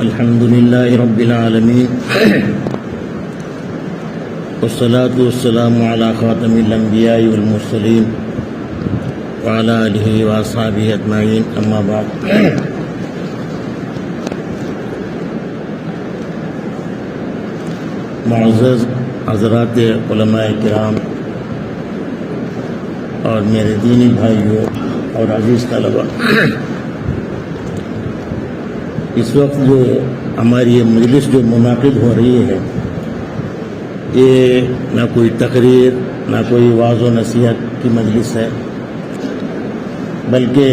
الحمد لله رب العالمين والصلاة والسلام على خاتم الأنبياء والمرسلين وعلى آله وأصحابه أجمعين أما بعد معزز حضرات علماء کرام اور میرے دینی بھائیوں اور عزیز طلباء، اس وقت جو ہماری یہ مجلس جو منعقد ہو رہی ہے، یہ نہ کوئی تقریر نہ کوئی وعظ و نصیحت کی مجلس ہے، بلکہ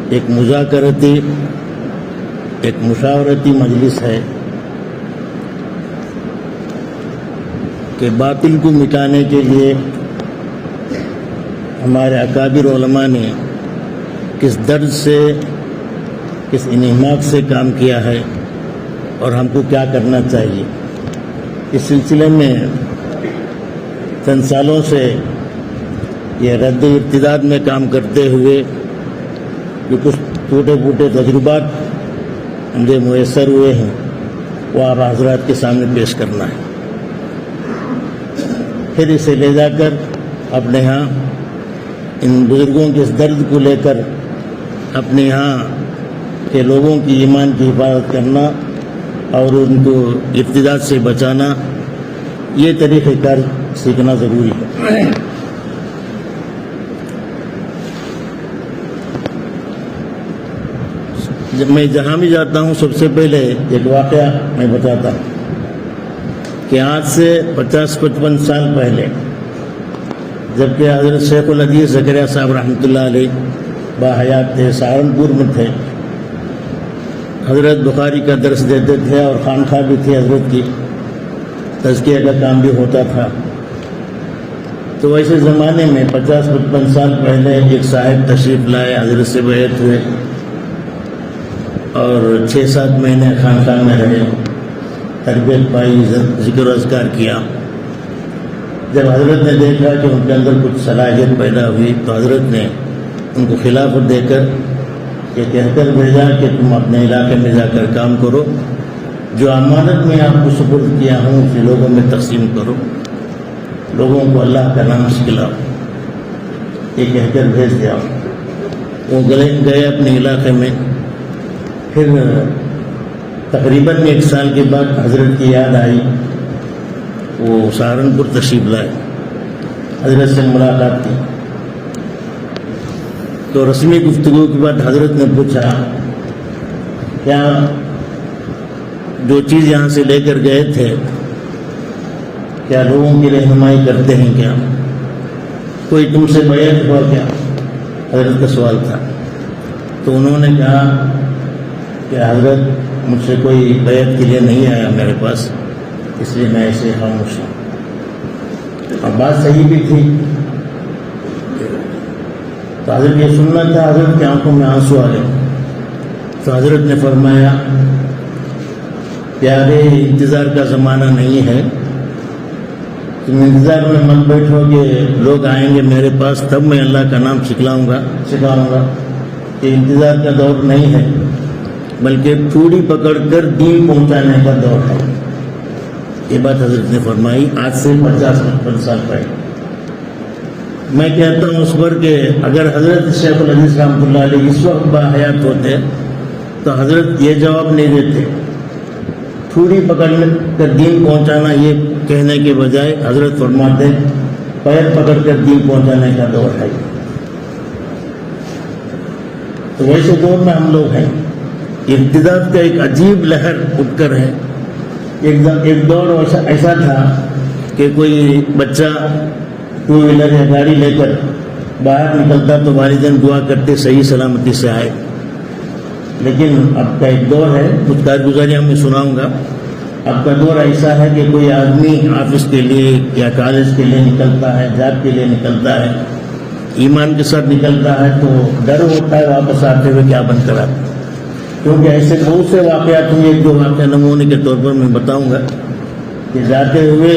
ایک مذاکرتی ایک مشاورتی مجلس ہے کہ باطل کو مٹانے کے لیے ہمارے اکابر علماء نے کس درد سے کس انہماک سے کام کیا ہے اور ہم کو کیا کرنا چاہیے۔ اس سلسلے میں چند سالوں سے یہ رد و ارتداد میں کام کرتے ہوئے جو کچھ ٹوٹے پھوٹے تجربات مجھے میسر ہوئے ہیں وہ آپ حضرات کے سامنے پیش کرنا ہے، پھر اسے لے جا کر اپنے ہاں ان بزرگوں کے اس درد کو لے کر اپنے یہاں کے لوگوں کی ایمان کی حفاظت کرنا اور ان کو ارتداد سے بچانا، یہ طریقہ کار سیکھنا ضروری ہے۔ جب میں جہاں بھی جاتا ہوں سب سے پہلے ایک واقعہ میں بتاتا ہوں کہ آج سے 50-55 سال پہلے جبکہ حضرت شیخ الحدیث زکریا صاحب رحمۃ اللہ علیہ باحیات تھے، سہارنپور میں تھے، حضرت بخاری کا درس دیتے تھے اور خانقاہ بھی تھی حضرت کی، تزکیہ کا کام بھی ہوتا تھا۔ تو ویسے زمانے میں 50-55 سال پہلے ایک صاحب تشریف لائے، حضرت سے بیعت ہوئے اور 6-7 مہینے خانقاہ میں رہے، تربیت پائی، ذکر و اذکار کیا۔ جب حضرت نے دیکھا کہ ان کے اندر کچھ صلاحیت پیدا ہوئی تو حضرت نے ان کو خلافت دے کر یہ کہہ کر بھیجا کہ تم اپنے علاقے میں جا کر کام کرو، جو امانت میں آپ کو سپرد کیا ہوں اسے لوگوں میں تقسیم کرو، لوگوں کو اللہ کا نام سکھلاؤ، یہ کہہ کر بھیج دیا۔ وہ گئے اپنے علاقے میں، پھر تقریباً 1 سال کے بعد حضرت کی یاد آئی، وہ سہارنپور تشریف لائے، حضرت سے ملاقات کی تو رسمی گفتگو کے بعد حضرت نے پوچھا کیا جو چیز یہاں سے لے کر گئے تھے کیا لوگوں کی رہنمائی کرتے ہیں، کیا کوئی تم سے بیعت ہوا کیا؟ حضرت کا سوال تھا۔ تو انہوں نے کہا کہ حضرت مجھ سے کوئی بیعت کے لیے نہیں آیا میرے پاس، اس لیے میں ایسے خاموش ہوں۔ اور بات صحیح بھی تھی، تو حضرت یہ سننا تھا، حضرت کی آنکھوں میں آنسو آ گئے۔ تو حضرت نے فرمایا پیارے، انتظار کا زمانہ نہیں ہے، تم انتظار میں مت بیٹھو کہ لوگ آئیں گے میرے پاس تب میں اللہ کا نام سکھاؤں گا۔ یہ انتظار کا دور نہیں ہے، بلکہ چوڑی پکڑ کر دین پہنچانے کا دور ہے۔ یہ بات حضرت نے فرمائی آج سے 50-55 سال پہلے۔ میں کہتا ہوں اس پر کہ اگر حضرت شیخ الحدیث رحمۃ اللہ علیہ اس وقت باحیات ہوتے تو حضرت یہ جواب نہیں دیتے، چوڑی پکڑ کر دین پہنچانا یہ کہنے کے بجائے حضرت فرماتے پیر پکڑ کر دین پہنچانے کا دور ہے۔ تو ویسے دور میں ہم لوگ ہیں، ارتداد کا ایک عجیب لہر اٹھ کر ہے۔ ایک دور ایسا تھا کہ کوئی بچہ 2 ویلر یا گاڑی لے کر باہر نکلتا تو والدین دعا کرتے صحیح سلامتی سے آئے، لیکن اب کا ایک دور ہے، کچھ کارگزاریاں میں سناؤں گا۔ اب کا دور ایسا ہے کہ کوئی آدمی آفس کے لیے یا کالج کے لیے نکلتا ہے، جاب کے لیے نکلتا ہے، ایمان کے ساتھ نکلتا ہے تو ڈر ہوتا ہے واپس آتے ہوئے کیا بن کر آتا، کیونکہ ایسے بہت سے واقعات ہیں۔ ایک دو واقعہ نمونے کے طور پر میں بتاؤں گا کہ جاتے ہوئے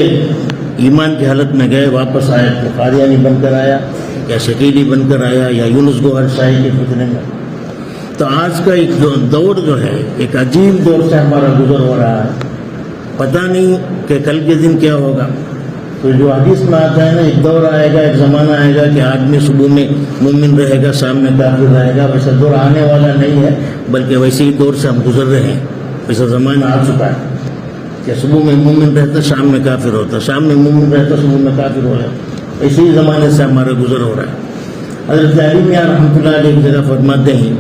ایمان کی حالت میں گئے، واپس آئے تو قادیانی بن کر آیا، یا شکیلی بن کر آیا یا یونس گوہر شاہی کے فتنے میں. تو آج کا ایک دور جو ہے ایک عجیب دور سے ہمارا گزر ہو رہا ہے. پتہ نہیں کہ کل کے دن کیا ہوگا. تو جو حدیث میں آتا ہے نا، ایک دور آئے گا، ایک زمانہ آئے گا کہ آدمی صبح میں مومن رہے گا، شام میں کافر رہے گا. ویسا دور آنے والا نہیں ہے، بلکہ ویسے ہی دور سے ہم گزر رہے ہیں. ویسا زمانہ آ چکا ہے کہ صبح میں مومن رہتا، شام میں کافر ہوتا، شام میں مومن رہتا، صبح میں کافر ہو رہا. اسی زمانے سے ہمارا گزر ہو رہا ہے. حضرت علی میاں رحمۃ اللہ علیہ ایک جگہ فرماتے ہیں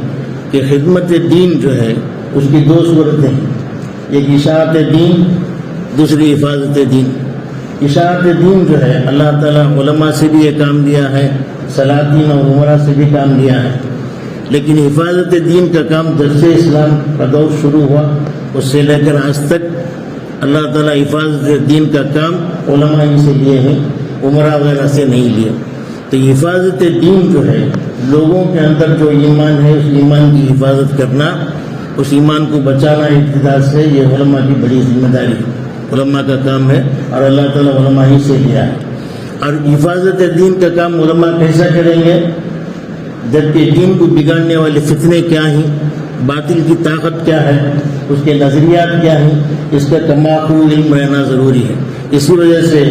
کہ خدمت دین جو ہے اس کی دو صورتیں ہیں، ایک اشاعت دین، دوسری حفاظت دین. اشاعت دین جو ہے اللہ تعالیٰ علماء سے بھی یہ کام دیا ہے، سلاطین اور عمرا سے بھی کام دیا ہے. لیکن حفاظت دین کا کام جب سے اسلام کا دور شروع ہوا اس سے لے کر آج تک اللہ تعالیٰ حفاظت دین کا کام علماء ہی سے لیے ہیں، عمرا وغیرہ سے نہیں لیے. تو حفاظت دین جو ہے لوگوں کے اندر جو ایمان ہے اس ایمان کی حفاظت کرنا، اس ایمان کو بچانا ابتدا سے، یہ علماء کی بڑی ذمہ داری ہے، علماء کا کام ہے اور اللہ تعالیٰ علماء ہی سے لیا ہے. اور حفاظت دین کا کام علماء کیسا کریں گے جبکہ دین کو بگاڑنے والے فتنے کیا ہیں، باطل کی طاقت کیا ہے، اس کے نظریات کیا ہیں، اس کا تمام علم رہنا ضروری ہے. اسی وجہ سے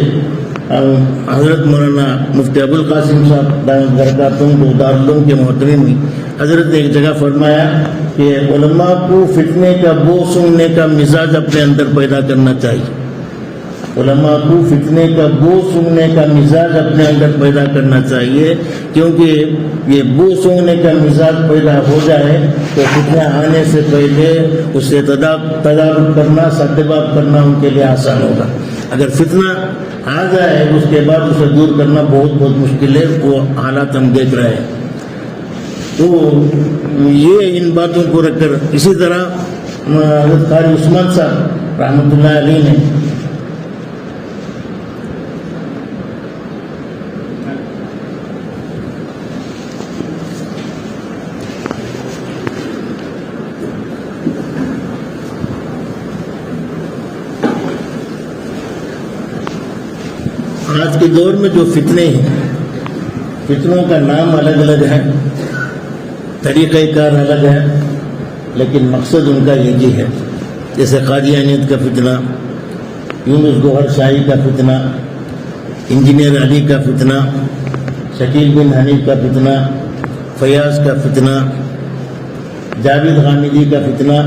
حضرت مولانا مفتی ابوالقاسم صاحب دامت برکاتہم کو دارالعلوم کے محترم میں حضرت نے ایک جگہ فرمایا کہ علماء کو فتنے کا بو سونگنے کا مزاج اپنے اندر پیدا کرنا چاہیے. علماء کو فتنے کا بو سونگنے کا مزاج اپنے اندر پیدا کرنا چاہیے، کیونکہ یہ بو سونگنے کا مزاج پیدا ہو جائے تو فتنے آنے سے پہلے اس سے تدارک کرنا، سدباب کرنا ان کے لیے آسان ہوگا. اگر فتنہ آ جائے اس کے بعد اسے دور کرنا بہت مشکل ہے. وہ حالات ہم دیکھ رہے ہیں. تو یہ ان باتوں کو رکھ کر اسی طرح حضرت قاری عثمان صاحب رحمۃ اللہ علیہ نے آج کے دور میں جو فتنے ہیں، فتنوں کا نام الگ الگ ہے، طریقہ کار الگ ہے، لیکن مقصد ان کا ایک ہی ہے. جیسے قادیانیت کا فتنہ، یونس گوہر شاہی کا فتنہ، انجینئر علی کا فتنہ، شکیل بن حنیف کا فتنہ، فیاض کا فتنہ، جاوید غامدی کا فتنہ،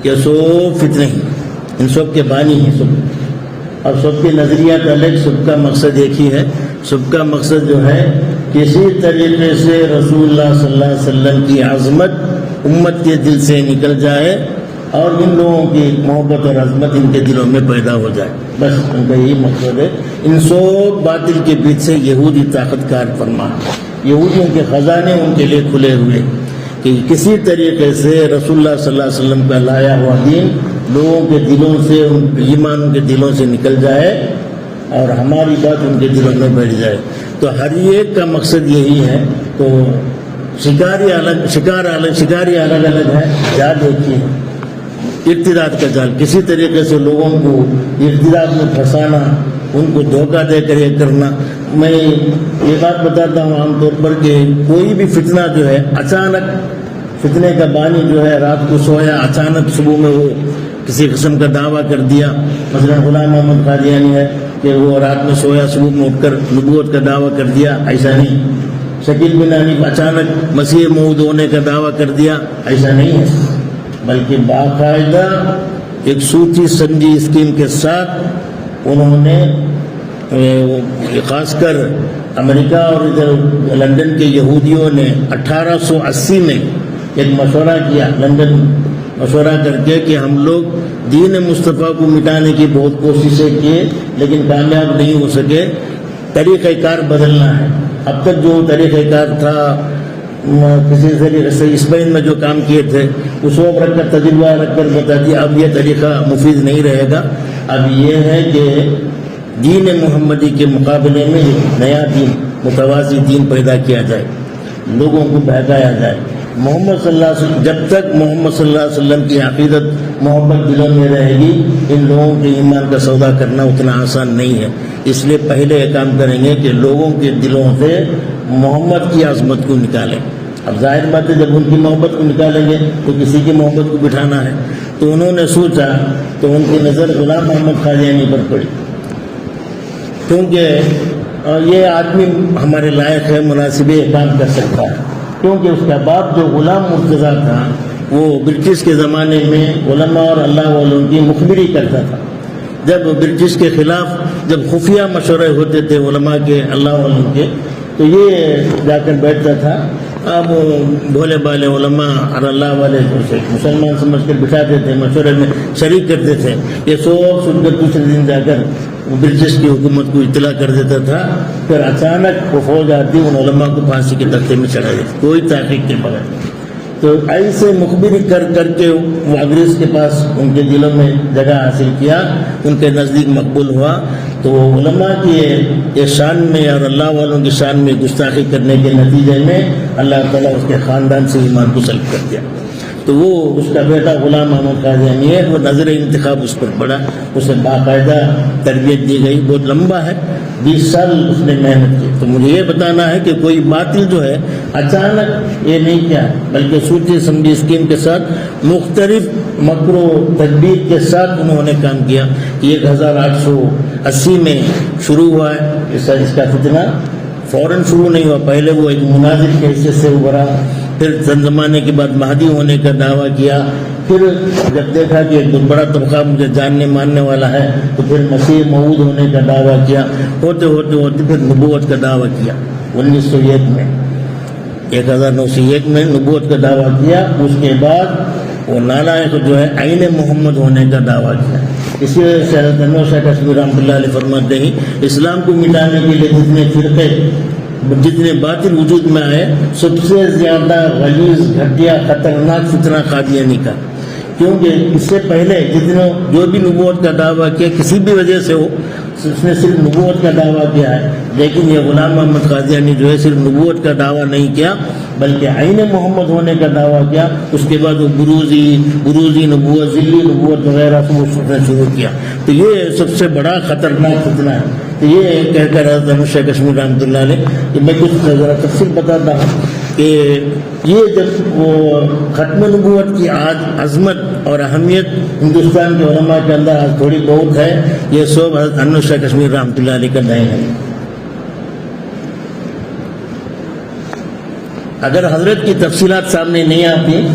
یہ سب فتنے ہیں. ان سب کے بانی ہیں سب، اور سب کے نظریات الگ، سب کا مقصد ایک ہی ہے. سب کا مقصد جو ہے کسی طریقے سے رسول اللہ صلی اللہ علیہ وسلم کی عظمت امت کے دل سے نکل جائے اور ان لوگوں کی محبت اور عظمت ان کے دلوں میں پیدا ہو جائے. بس ان کا یہی مقصد ہے. ان سب باطل کے بیچ سے یہودی طاقت کار فرما، یہودیوں کے خزانے ان کے لیے کھلے ہوئے کہ کسی طریقے سے رسول اللہ صلی اللہ علیہ وسلم کا لایا ہوا دین لوگوں کے دلوں سے، ان ایمان ان کے دلوں سے نکل جائے اور ہماری بات ان کے دلوں میں بیٹھ جائے. تو ہر ایک کا مقصد یہی ہے. تو شکاری الگ الگ ہے، جال ایک ہی ہے. ارتداد کا جال، کسی طریقے سے لوگوں کو ارتداد میں پھنسانا، ان کو دھوکہ دے کر یہ کرنا. میں یہ بات بتاتا ہوں عام طور پر کہ کوئی بھی فتنہ جو ہے اچانک، فتنے کا بانی جو ہے رات کو سویا، اچانک صبح میں وہ کسی قسم کا دعویٰ کر دیا. مثلا غلام محمد قادیانی ہے کہ وہ رات میں سویا، صبح میں اٹھ کر نبوت کا دعویٰ کر دیا، ایسا نہیں. شکیل بن حنیف اچانک مسیح موعود ہونے کا دعویٰ کر دیا، ایسا نہیں ہے. بلکہ باقاعدہ ایک سوچی سمجھی اسکیم کے ساتھ انہوں نے خاص کر امریکہ اور ادھر لندن کے یہودیوں نے 1880 میں ایک مشورہ کیا، لندن مشورہ کر کے کہ ہم لوگ دین مصطفیٰ کو مٹانے کی بہت کوششیں کیے لیکن کامیاب نہیں ہو سکے، طریقہ کار بدلنا ہے. اب تک جو طریقہ کار تھا کسی طریقے سے اسپین میں جو کام کیے تھے اس وقت رکھ کر تجربہ رکھ کر بتا دیا اب یہ طریقہ مفید نہیں رہے گا. اب یہ ہے کہ دین محمدی کے مقابلے میں ایک نیا دین، متوازی دین پیدا کیا جائے، لوگوں کو بہکایا جائے. محمد صلی اللہ علیہ وسلم، جب تک محمد صلی اللہ علیہ وسلم کی عقیدت محبت دلوں میں رہے گی، ان لوگوں کے ایمان کا سودا کرنا اتنا آسان نہیں ہے. اس لیے پہلے یہ کام کریں گے کہ لوگوں کے دلوں سے محمد کی عظمت کو نکالیں. اب ظاہر بات ہے جب ان کی محبت کو نکالیں گے تو کسی کی محبت کو بٹھانا ہے. تو انہوں نے سوچا تو ان کی نظر غلام محمد قادیانی پر پڑی، کیونکہ یہ آدمی ہمارے لائق ہے، مناسب کام کر سکتا ہے. کیونکہ اس کا باپ جو غلام مرتضیٰ تھا وہ برٹش کے زمانے میں علماء اور اللہ والوں کی مخبری کرتا تھا. جب برٹش کے خلاف جب خفیہ مشورے ہوتے تھے علماء کے، اللہ والوں کے، تو یہ جا کر بیٹھتا تھا. اب بھولے بالے علماء اور اللہ والے مسلمان سمجھ کر بٹھاتے تھے، مشورے میں شریک کرتے تھے. یہ سوچ سن کر دوسرے دن جا کر برٹش کی حکومت کو اطلاع کر دیتا تھا. پھر اچانک وہ فوج آتی، ان علماء کو پھانسی کے تختے میں چڑھا دیتی، کوئی تحقیق کے بغیر. تو ایسے مخبری کر کر کے وہ انگریز کے پاس ان کے دلوں میں جگہ حاصل کیا، ان کے نزدیک مقبول ہوا. تو علماء کی یہ شان میں اور اللہ والوں کی شان میں گستاخی کرنے کے نتیجے میں اللہ تعالیٰ اس کے خاندان سے ایمان کو سلب کر دیا. تو وہ اس کا بیٹا غلام محمد قادیانی ہے، وہ نظر انتخاب اس پر پڑا، اسے باقاعدہ تربیت دی گئی. بہت لمبا ہے، 20 سال اس نے محنت کی. تو مجھے یہ بتانا ہے کہ کوئی باطل جو ہے اچانک یہ نہیں کیا، بلکہ سوچی سمجھی اسکیم کے ساتھ، مختلف مکر و تدبیر کے ساتھ انہوں نے کام کیا. 1880 میں شروع ہوا ہے اس کا فتنہ. فوراً شروع نہیں ہوا، پہلے وہ ایک مناظر کے حیثیت سے ابھرا، پھر چند زمانے کے بعد مہدی ہونے کا دعویٰ کیا. پھر جب دیکھا کہ ایک بڑا طبقہ مجھے جاننے ماننے والا ہے تو پھر مسیح موعود ہونے کا دعویٰ کیا. ہوتے ہوتے ہوتے پھر نبوت کا دعویٰ کیا 1901 میں، 1901 میں نبوت کا دعویٰ کیا. اس کے بعد وہ نالائق جو ہے عین محمد ہونے کا دعویٰ کیا. اسی وجہ سے حضرت انور شاہ کشمیری رحمۃ اللہ علیہ فرماتے ہیں اسلام کو مٹانے کے لیے جتنے فرقے جتنے باطل وجود میں آئے، سب سے زیادہ غلیظ گھٹیا خطرناک فتنہ قادیانی کا. کیونکہ اس سے پہلے جتنے جو بھی نبوت کا دعویٰ کیا کسی بھی وجہ سے ہو، اس نے صرف نبوت کا دعویٰ کیا ہے. لیکن یہ غلام محمد قادیانی جو ہے صرف نبوت کا دعویٰ نہیں کیا بلکہ عین محمد ہونے کا دعویٰ کیا. اس کے بعد وہ بروزی نبوت، ذلی نبوت وغیرہ سب اس نے شروع کیا. تو یہ سب سے بڑا خطرناک فتنہ ہے. تو یہ کہہ کر حضرت انور شاہ کشمیری رحمۃ اللہ علیہ کہ میں کچھ ذرا تفصیل بتاتا ہوں کہ یہ جب وہ ختم نبوت کی آج عظمت اور اہمیت ہندوستان کے علماء کے اندر آج تھوڑی بہت ہے، یہ سب حضرت انور شاہ کشمیری رحمۃ اللہ علیہ کا دین ہے. اگر حضرت کی تفصیلات سامنے نہیں آتی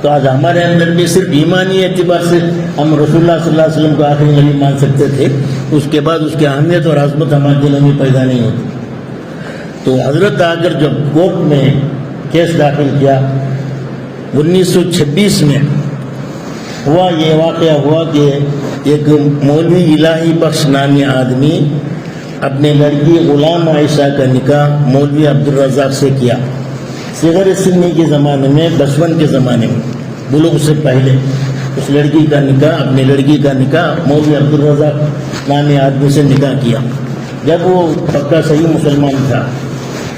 تو آج ہمارے اندر بھی صرف ایمانی اعتبار سے ہم رسول اللہ صلی اللہ علیہ وسلم کو آخری نبی مان سکتے تھے، اس کے بعد اس کی اہمیت اور عظمت ہمارے دلوں میں پیدا نہیں ہوتی. تو حضرت آ کر جب کورٹ میں کیس داخل کیا 1926 میں یہ واقعہ ہوا کہ ایک مولوی الہی بخش نامی آدمی اپنے لڑکی غلام عائشہ کا نکاح مولوی عبدالرزاق سے کیا. صغر سنی کے زمانے میں، بچپن کے زمانے میں، بلوغ سے پہلے اس لڑکی کا نکاح، اپنی لڑکی کا نکاح مولوی عبدالرزاق نامی آدمی سے نکاح کیا جب وہ پکا صحیح مسلمان تھا.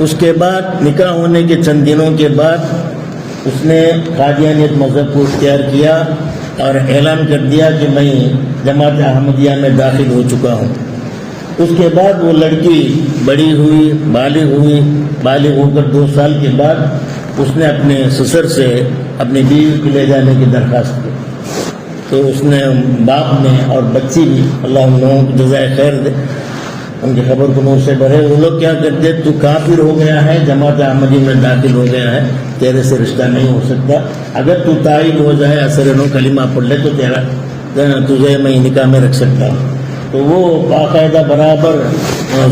اس کے بعد نکاح ہونے کے چند دنوں کے بعد اس نے قادیانیت مذہب کو اختیار کیا اور اعلان کر دیا کہ میں جماعت احمدیہ میں داخل ہو چکا ہوں. اس کے بعد وہ لڑکی بڑی ہوئی، بالغ ہو کر 2 سال کے بعد اس نے اپنے سسر سے اپنی بیوی کو لے جانے کی درخواست کی. تو اس نے باپ نے اور بچی بھی، اللہ ان لوگوں کو جزائے خیر دے، ان کی خبر کو نور سے بھرے. وہ لوگ کیا کرتے، تو کافر ہو گیا ہے، جماعت احمدی میں داخل ہو گیا ہے، تیرے سے رشتہ نہیں ہو سکتا. اگر تو تائب ہو جائے، اثر نو کلمہ پڑھ لے تو تجھے میں نکاح میں رکھ سکتا ہوں. تو وہ باقاعدہ برابر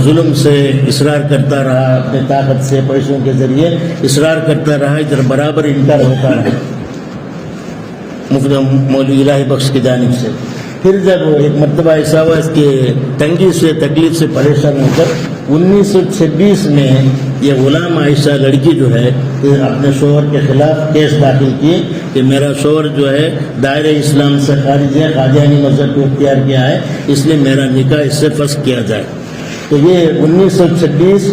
ظلم سے اصرار کرتا رہا، اپنے طاقت سے پیسوں کے ذریعے اصرار کرتا رہا، ادھر برابر انکار ہوتا رہا مولوی الہی بخش کی جانب سے. پھر جب ایک مرتبہ ایسا ہوا، اس کے تنگی سے تکلیف سے پریشان ہو کر 1926 میں یہ غلام عائشہ لڑکی جو ہے اپنے شوہر کے خلاف کیس داخل کی کہ میرا شوہر جو ہے دائرہ اسلام سے خارج ہے، قادیانی مذہب کو اختیار کیا ہے، اس لیے میرا نکاح اس سے فسخ کیا جائے. تو یہ 1926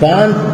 5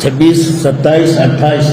26, 27, 28,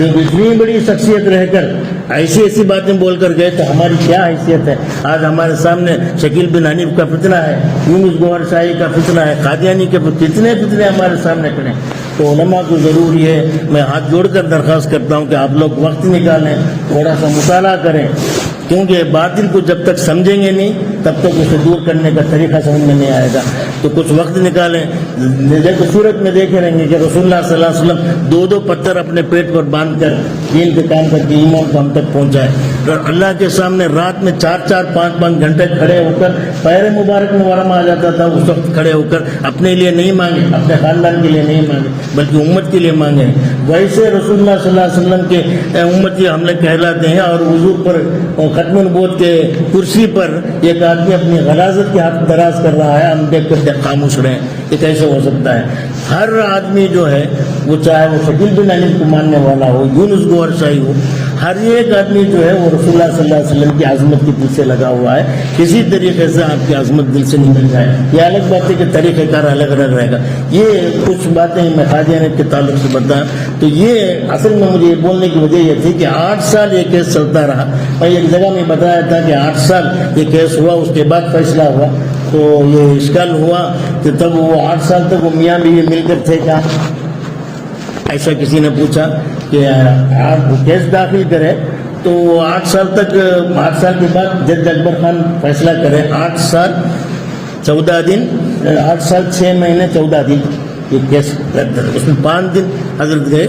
کیونکہ اتنی بڑی شخصیت رہ کر ایسی ایسی باتیں بول کر گئے تو ہماری کیا حیثیت ہے؟ آج ہمارے سامنے شکیل بن حنیف کا فتنہ ہے، یونس گوہر شاہی کا فتنہ ہے، قادیانی کے کتنے فتنے ہمارے سامنے کھڑے. تو علماء کو ضروری ہے، میں ہاتھ جوڑ کر درخواست کرتا ہوں کہ آپ لوگ وقت نکالیں، تھوڑا سا مطالعہ کریں، کیونکہ باطل کو جب تک سمجھیں گے نہیں تب تک اسے دور کرنے کا طریقہ سمجھ میں نہیں آئے گا. تو کچھ وقت نکالیں. جیسے صورت میں دیکھے رہیں گے کہ رسول اللہ صلی اللہ علیہ وسلم 2 پتھر اپنے پیٹ پر باندھ کر دین کے کام کر کے ایمان کو ہم تک پہنچائے، اور اللہ کے سامنے رات میں 4-4 5-5 گھنٹے کھڑے ہو کر پیر مبارک میں ورم آ جاتا تھا، اس وقت کھڑے ہو کر اپنے لیے نہیں مانگے، اپنے خاندان کے لیے نہیں مانگے بلکہ امت کے لیے مانگے. ویسے رسول اللہ صلی اللہ علیہ وسلم کے امتی ہم لوگ کہلاتے ہیں، اور حضور پر ختم نبوت کے کرسی پر ایک آدمی اپنی غلاظت کے ہاتھ دراز کر رہا ہے، ہم دیکھ کر خاموش رہے. یہ کیسے ہو سکتا ہے؟ ہر آدمی جو ہے وہ چاہے وہ شکیل بن حنیف کو ماننے والا ہو، یونس گوہر شاہی ہو، ہر ایک آدمی جو ہے وہ رسول اللہ صلی اللہ علیہ وسلم کی عظمت کے پیچھے لگا ہوا ہے. کسی طریقے سے آپ کی عظمت دل سے نکل جائے، یہ الگ بات ہے کہ طریقہ کار الگ الگ رہے گا. یہ کچھ باتیں میں قادیانیت کے تعلق سے بتایا. تو یہ اصل میں مجھے بولنے کی وجہ یہ تھی کہ 8 سال یہ کیس چلتا رہا. میں ایک جگہ میں بتایا تھا کہ 8 سال یہ کیس ہوا، اس کے بعد فیصلہ ہوا. تو یہ اشکال ہوا کہ تب وہ 8 سال تک وہ میاں بیوی مل کر تھے کیا؟ ایسا کسی نے پوچھا کہ آپ کیس داخل کرے تو 8 سال تک، 8 سال کے بعد جج اکبر خان فیصلہ کرے. 8 سال 14 دن، 8 سال 6 مہینے 14 دن یہ کیس کرتا ہے. اس میں 5 دن حضرت گئے،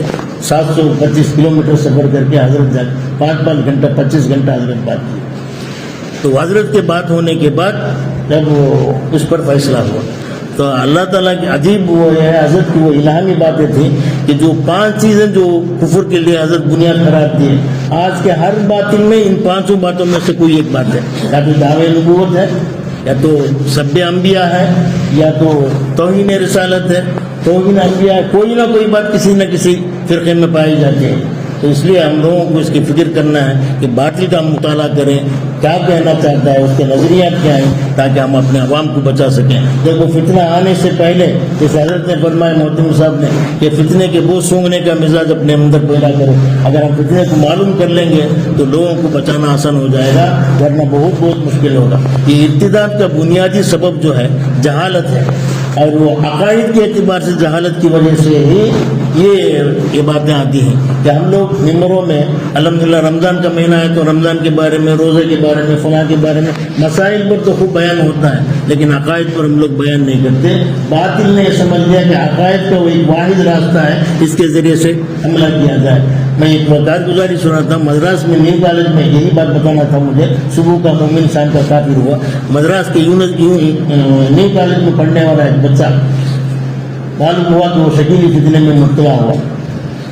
725 کلومیٹر سفر کر کے حضرت جا 5 گھنٹہ 25 گھنٹہ حضرت بات کی. تو حضرت کے بات ہونے کے بعد جب وہ اس پر فیصلہ ہوا تو اللہ تعالیٰ کی عجیب وہ ہے، حضرت کی وہ الہامی باتیں تھیں کہ جو 5 چیزیں جو کفر کے لیے حضرت بنیاد قرار دی ہے، آج کے ہر باطل میں ان 5 باتوں میں سے کوئی ایک بات ہے. یا تو دعوے نبوت ہے، یا تو سب انبیاء ہے، یا تو توہین رسالت ہے. توہین انبیاء کوئی نہ کوئی بات کسی نہ کسی فرقے میں پائی جاتی ہے. تو اس لیے ہم لوگوں کو اس کی فکر کرنا ہے کہ باطل کا مطالعہ کریں، کیا کہنا چاہتا ہے، اس کے نظریات کیا ہیں، تاکہ ہم اپنے عوام کو بچا سکیں. جب وہ فتنہ آنے سے پہلے جس حضرت نے فرمایا محترم صاحب نے کہ فتنے کے بوجھ سونگنے کا مزاج اپنے اندر پیدا کرو. اگر ہم فتنے کو معلوم کر لیں گے تو لوگوں کو بچانا آسان ہو جائے گا، ورنہ بہت مشکل ہوگا. یہ ارتداد کا بنیادی سبب جو ہے جہالت ہے، اور وہ عقائد کے اعتبار سے جہالت کی وجہ سے ہی یہ باتیں آتی ہیں کہ ہم لوگ ممبروں میں الحمدللہ رمضان کا مہینہ ہے تو رمضان کے بارے میں، روزے کے بارے میں، فلاں کے بارے میں مسائل پر تو خوب بیان ہوتا ہے، لیکن عقائد پر ہم لوگ بیان نہیں کرتے. باطل نے یہ سمجھ لیا کہ عقائد کا وہ ایک واحد راستہ ہے، اس کے ذریعے سے حملہ کیا جائے. میں ایک کارگزاری سنا تھا مدراس میں، نیو کالج میں، یہی بات بتانا تھا مجھے. صبح کا مومن شام کا کافر ہوا. مدراس کے نیو کالج میں پڑھنے والا ایک بچہ معلوم ہوا کہ وہ شکیلی فتنے میں مبتلا ہوا.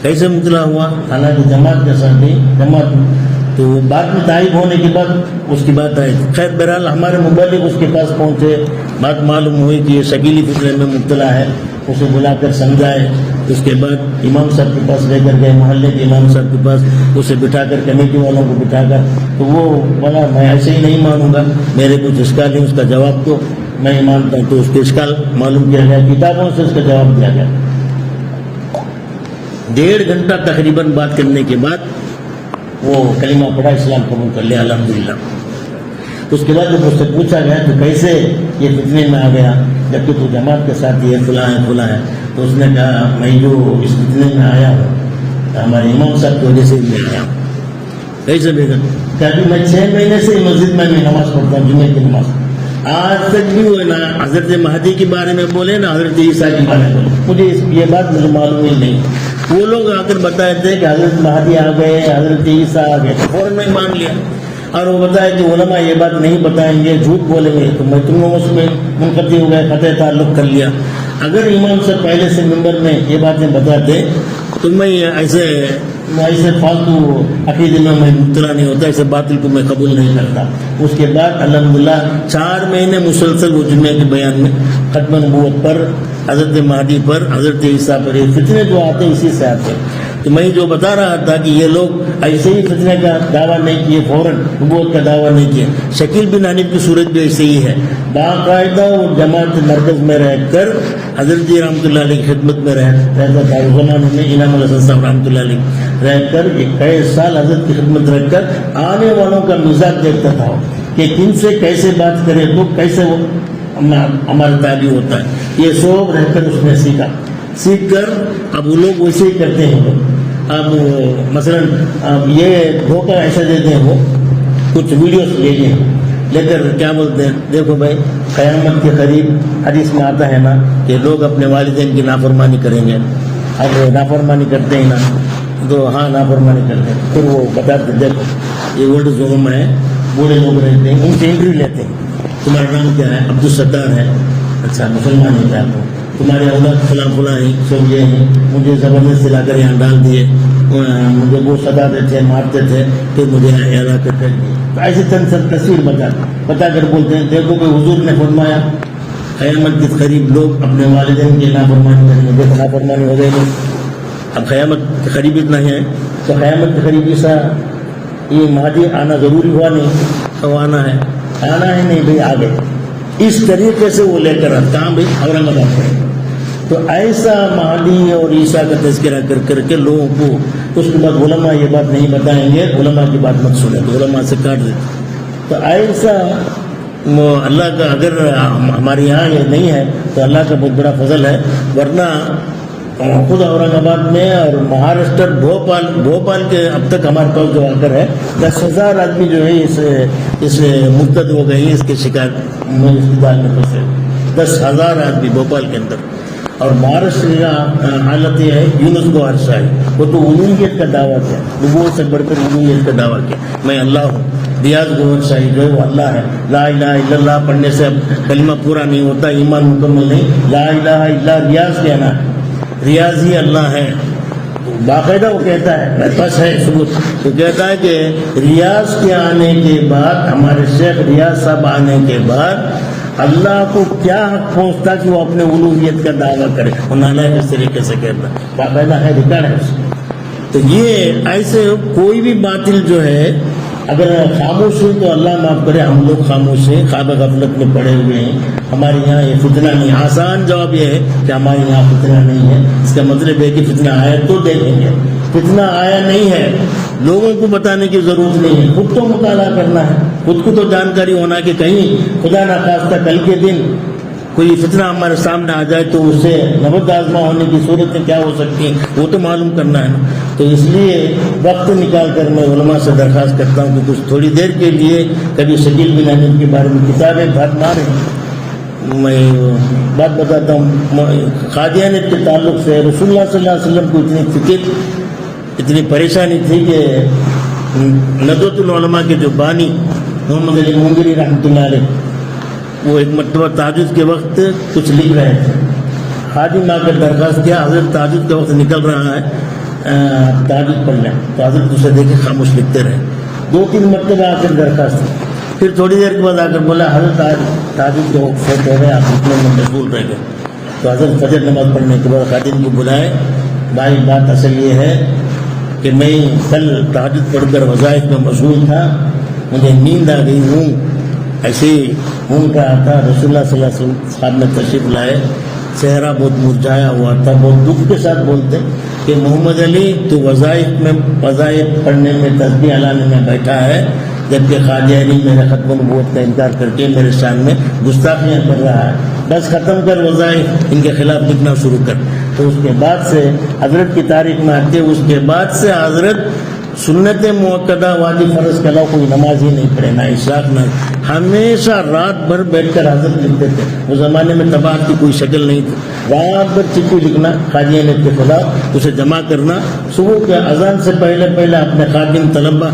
کیسے مبتلا ہوا؟ حالانکہ جماعت کے ساتھ نہیں، جماعت تو بعد میں تائید ہونے کے بعد اس کی بات آئی. خیر بہرحال ہمارے مبلغ اس کے پاس پہنچے، بات معلوم ہوئی کہ یہ شکیلی فتنے میں مبتلا ہے. اسے بلا کر سمجھائے. اس کے بعد امام صاحب کے پاس لے کر گئے، محلے کے امام صاحب کے پاس. اسے بٹھا کر کمیٹی والوں کو بٹھا کر تو وہ بولا میں ایسے ہی نہیں مانوں گا، میرے کچھ اشکال ہیں، اس کا جواب تو میں مانتا ہوں. تو اس کے اشکال معلوم کیا گیا، کتابوں سے اس کا جواب دیا گیا. 1.5 گھنٹہ تقریباً بات کرنے کے بعد وہ کلمہ پڑھا، اسلام قبول کر لیا الحمدللہ. اس کے بعد جب اس سے پوچھا گیا تو کیسے یہ فتنے میں آ گیا جبکہ تو جماعت کے ساتھ یہ فلاں ہے، تو اس نے کہا میں جو اس فتنے میں آیا ہوں ہمارے امام صاحب کی وجہ سے میں آیا ہوں. کیسے بیگم؟ کہ میں 6 مہینے سے مسجد میں نماز پڑھتا ہوں، جمعے کی نماز. آج تک بھی وہ نا حضرت مہدی کے بارے میں بولے نا حضرت عیسیٰ کے بارے میں بولے، مجھے یہ بات مجھے معلوم ہی نہیں. وہ لوگ آ کر بتائے تھے کہ حضرت مہدی آ گئے، حضرت عیسیٰ آ گئے، فوراً میں مان لیا. اور وہ بتایا کہ علماء یہ بات نہیں بتائیں گے، جھوٹ بولیں گے، تو میں تم لوگوں سے منقطع ہو گئے، قطع تعلق کر لیا. اگر امام صاحب پہلے سے ممبر میں یہ باتیں بتاتے تو میں ایسے فالتو عقیدے میں مبتلا نہیں ہوتا، ایسے باطل کو میں قبول نہیں کرتا. اس کے بعد الحمدللہ 4 مہینے مسلسل وہ جمعے کے بیان میں ختم نبوت پر، حضرت مہدی پر، حضرت عیسیٰ پر یہ فتنے جو آتے ہیں اسی سے آتے ہیں. تو میں جو بتا رہا تھا کہ یہ لوگ ایسے ہی فتنے کا دعویٰ نہیں کیے، فوراً نبوت کا دعویٰ نہیں کیے. شکیل بن حنیف کی صورت بھی ایسے ہی ہے، باقاعدہ وہ جماعت مرکز میں رہ کر حضرت جی رحمۃ اللہ علیہ کی خدمت میں رہتا تھا، اس زمانے میں انعام الحسن صاحب رحمۃ اللہ علیہ رہ کر 21 سال حضرت کی خدمت رکھ کر آنے والوں کا مزاج دیکھتا تھا کہ کن سے کیسے بات کرے تو کیسے وہ ہمارا تعلیم ہوتا ہے. یہ سب رہ کر اس نے سیکھ کر اب وہ لوگ ویسے ہی کرتے ہیں. اب مثلاً اب یہ دھوکہ ایسا دیتے ہیں، وہ کچھ ویڈیوز لے کر کیا بولتے ہیں، دیکھو بھائی قیامت کے قریب حدیث میں آتا ہے نا کہ لوگ اپنے والدین کی نافرمانی کریں گے. اب نافرمانی کرتے ہیں نا تو ہاں نافرمانی کرتے ہیں، پھر وہ بتاتے دیکھو یہ اولڈ ہوم ہے، بوڑھے لوگ رہتے ہیں، ان سے انٹرویو لیتے ہیں. تمہارا نام کیا ہے؟ عبدالستار ہے. اچھا مسلمان ہے کیا؟ تمہارے اولاد فلاں فلاں ہیں، سب یہ ہیں، مجھے زبردستی لا کر یہاں ڈال دیے، مجھے وہ ستاتے تھے، مارتے تھے، پھر مجھے ادا کر دیے. تو ایسی تصویر بتا کر بولتے ہیں دیکھو کہ حضور نے فرمایا قیامت کے قریب لوگ اپنے والدین کی نافرمانی کریں گے. دیکھو نافرمانی ہو گئی. اب قیامت کے قریب اتنا ہے تو قیامت کے قریب ایسا یہ مہدی آنا ضروری ہوا نہیں تو آنا ہے نہیں بھائی آ گئے. اس طریقے سے وہ لے کر کہاں بھائی اورنگ آباد میں. تو ایسا مہدی اور عیسیٰ کا تذکرہ کر کے لوگوں کو اس کے بعد علماء یہ بات نہیں بتائیں گے، علماء کی بات مت سنیں تو علماء سے کاٹ دیتے. تو ایسا اللہ کا اگر ہمارے یہاں یہ نہیں ہے تو اللہ کا بہت بڑا فضل ہے. ورنہ خود اورنگ آباد میں اور مہاراشٹر بھوپال کے اب تک ہمارے پاس جو آ کر ہے 10,000 آدمی جو ہے اس مرتد ہو گئی، اس کے شکار میں اس کی دال میں پھنسے 10,000 آدمی بھوپال کے اندر. اور مہاراشٹر کا حالت یہ ہے یونسکو عرصہ ہے، وہ تو الوہیت کا دعویٰ کیا، نبوت سے بڑھ کر الوہیت کا دعویٰ کیا، میں اللہ ہوں. ریاض گوہر شاہی جو ہے وہ اللہ ہے. لا الہ الا اللہ پڑھنے سے کلمہ پورا نہیں ہوتا، ایمان مکمل نہیں. لا الہ الا ریاض کہنا ہے، ریاض ہی اللہ ہے. باقاعدہ وہ کہتا ہے بس ہے ثبوت، تو کہتا ہے کہ ریاض کے آنے کے بعد، ہمارے شیخ ریاض صاحب آنے کے بعد اللہ کو کیا حق پہنچتا کہ وہ اپنے الوہیت کا دعویٰ کرے. وہ نالائق اس طریقے سے کہتا باقاعدہ ہے، ریکارڈ ہے اس. تو یہ ایسے کوئی بھی باطل جو ہے اگر خاموش ہوئی تو اللہ معاف کرے ہم لوگ خاموش ہیں، خواب غفلت میں پڑے ہوئے ہیں. ہمارے یہاں یہ فتنہ نہیں. آسان جواب یہ ہے کہ ہمارے یہاں فتنہ نہیں ہے. اس کا مطلب ہے کہ فتنہ آیا تو دیکھیں گے. فتنہ آیا نہیں ہے، لوگوں کو بتانے کی ضرورت نہیں ہے، خود تو مطالعہ کرنا ہے، خود کو تو جانکاری ہونا کہ کہیں خدا نخواستہ کل کے دن کوئی فتنہ ہمارے سامنے آ جائے تو اس سے نبرد آزما ہونے کی صورتیں کیا ہو سکتی ہیں وہ تو معلوم کرنا ہے نا. تو اس لیے وقت نکال کر میں علماء سے درخواست کرتا ہوں کہ کچھ تھوڑی دیر کے لیے کبھی شکیل بن احمد کے بارے میں کتابیں بات ماریں. میں بات بتاتا ہوں، قادیانیت کے تعلق سے رسول اللہ صلی اللہ علیہ وسلم کو اتنی فکر، اتنی پریشانی تھی کہ ندوۃ العلماء کے جو بانی محمد علی منگری رحمۃ اللہ علیہ وہ ایک مرتبہ تہجد کے وقت کچھ لکھ رہے تھے. خادم آ کر درخواست کیا حضرت تہجد کا وقت نکل رہا ہے، تہجد پڑھ لیں. تو حضرت اسے دیکھے خاموش لکھتے رہے. 2-3 مرتبہ آ کر درخواست کی. پھر تھوڑی دیر کے بعد آ کر بولا حضرت تہجد کے وقت فوت ہو گئے، آپ اتنے میں مشغول رہ گئے. تو حضرت فجر نماز پڑھنے کے بعد خادم کو بلائے. بھائی بات اصل یہ ہے کہ میں کل تہجد پڑھ کر وظائف میں مشغول تھا، مجھے نیند آ گئی ہوں، ایسے ہی اونگ رہا تھا. رسول اللہ صلی اللہ علیہ وسلم صاحب نے تشریف لائے، چہرہ بہت مرجھایا ہوا تھا، بہت دکھ کے ساتھ بولتے کہ محمد علی تو وظائف پڑھنے میں تسبیح اعلانے میں بیٹھا ہے، جبکہ قادیانی میرے ختم نبوت کا انکار کر کے میرے شان میں گستاخیاں کر رہا ہے. بس ختم کر وظائف، ان کے خلاف لکھنا شروع کر. تو اس کے بعد سے حضرت کی تاریخ میں آتے اس کے بعد سے حضرت سنت موقدہ واجب فرض کے علاوہ کوئی نماز ہی نہیں پڑھے، نہ اشراق نہ، ہمیشہ رات بھر بیٹھ کر حضرت لکھتے تھے. اس زمانے میں طباعت کی کوئی شکل نہیں تھی. رات بھر چٹھی لکھنا قادیانیت کے خلاف، اسے جمع کرنا، صبح کے اذان سے پہلے اپنے خادم طلبہ